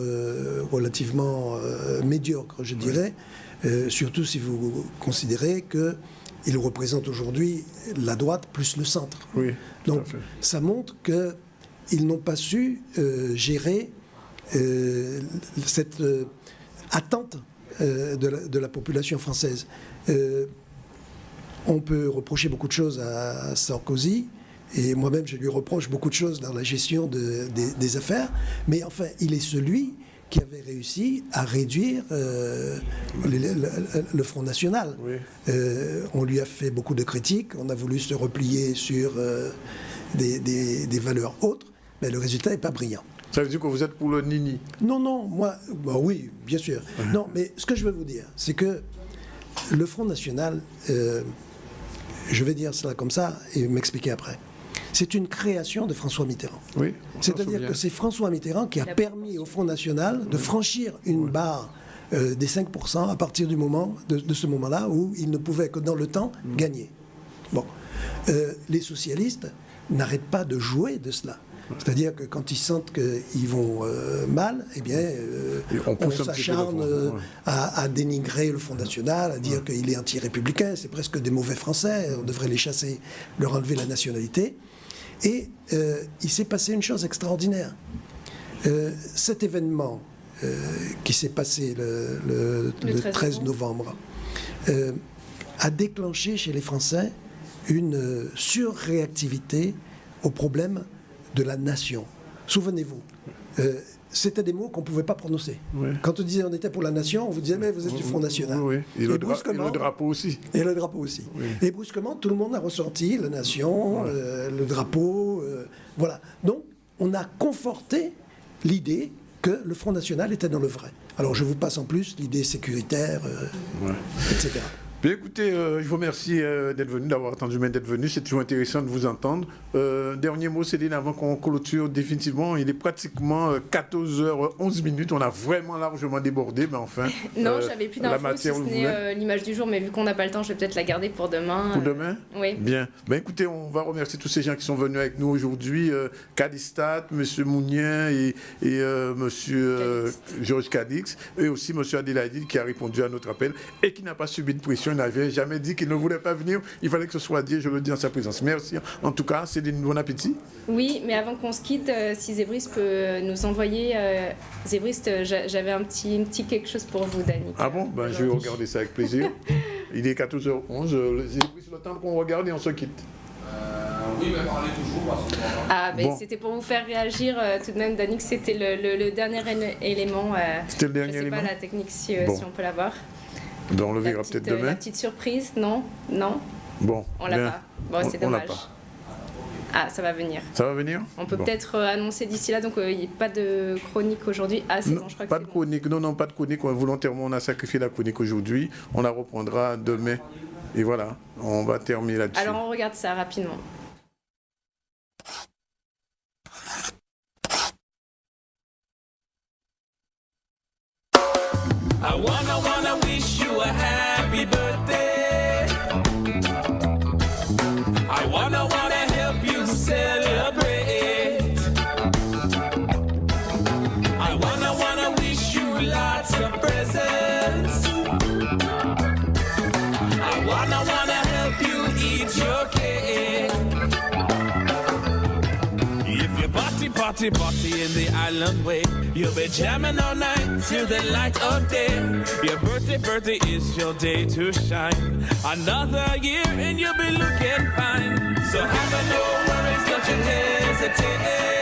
relativement médiocre, je dirais, surtout si vous considérez qu'ils représentent aujourd'hui la droite plus le centre. Oui, donc, ça montre qu'ils n'ont pas su gérer cette attente de la population française. On peut reprocher beaucoup de choses à Sarkozy, et moi-même je lui reproche beaucoup de choses dans la gestion des affaires, mais enfin il est celui qui avait réussi à réduire le Front National. Oui. On lui a fait beaucoup de critiques, on a voulu se replier sur des valeurs autres, mais le résultat n'est pas brillant. Ça veut dire que vous êtes pour le nini? Non, moi, oui, bien sûr. Non, mais ce que je veux vous dire, c'est que le Front National, je vais dire cela comme ça et m'expliquer après. C'est une création de François Mitterrand. Oui, c'est-à-dire que c'est François Mitterrand qui a permis au Front National de franchir une barre des 5% à partir du moment de ce moment-là où il ne pouvait que dans le temps gagner. Bon, les socialistes n'arrêtent pas de jouer de cela. C'est-à-dire que quand ils sentent qu'ils vont mal, eh bien, on s'acharne à dénigrer le Front National, à dire qu'il est anti-républicain, c'est presque des mauvais Français, on devrait les chasser, leur enlever la nationalité. Et il s'est passé une chose extraordinaire. Cet événement qui s'est passé le 13 novembre a déclenché chez les Français une surréactivité aux problèmes de la nation. Souvenez-vous, c'était des mots qu'on ne pouvait pas prononcer. Oui. Quand on disait on était pour la nation, on vous disait mais vous êtes du Front National. Oui. Et le drapeau aussi. Et le drapeau aussi. Oui. Et brusquement, tout le monde a ressorti la nation, le drapeau. Voilà. Donc, on a conforté l'idée que le Front National était dans le vrai. Alors, je vous passe en plus l'idée sécuritaire, etc. Bien, écoutez, je vous remercie d'être venu, d'avoir attendu, mais d'être venu. C'est toujours intéressant de vous entendre. Dernier mot, Céline, avant qu'on clôture définitivement. Il est pratiquement 14h11. On a vraiment largement débordé, mais enfin. Non, j'avais plus d'infos, si ce n'est l'image du jour, mais vu qu'on n'a pas le temps, je vais peut-être la garder pour demain. Pour demain? Oui. Bien. Ben, écoutez, on va remercier tous ces gens qui sont venus avec nous aujourd'hui. Cadistat, M. Mounien et M. Georges Cadix, et aussi M. Adélaïde qui a répondu à notre appel et qui n'a pas subi de pression. Il n'avait jamais dit qu'il ne voulait pas venir. Il fallait que ce soit dit, je le dis en sa présence. Merci. En tout cas, Céline, bon appétit. Oui, mais avant qu'on se quitte, si Zébrist peut nous envoyer... Zébrist, j'avais un petit quelque chose pour vous, Dani. Ah bon? Ben, je vais regarder ça avec plaisir. Il est 14h11. Zébrist, le temps qu'on regarde et on se quitte. Oui, mais parlez toujours. Ah, ben c'était pour vous faire réagir tout de même, Dani, que c'était le dernier élément. C'était le dernier élément. Je ne sais pas la technique si on peut l'avoir. Ben, on le verra peut-être demain. La petite surprise, non? Bon. On l'a pas. Bon, c'est dommage. Ah, ça va venir. Ça va venir? On peut peut-être annoncer d'ici là, donc il n'y a pas de chronique aujourd'hui. Ah, c'est bon, je crois que pas de chronique, non, pas de chronique. Volontairement, on a sacrifié la chronique aujourd'hui. On la reprendra demain. Et voilà, on va terminer là-dessus. Alors, on regarde ça rapidement. I wanna wish you a happy birthday. I wanna help you celebrate. I wanna wish you lots of presents. I wanna help you eat your cake. If you party in the island way, you'll be jamming all night till the light of day. Your birthday is your day to shine. Another year and you'll be looking fine. So have no worries, don't you hesitate.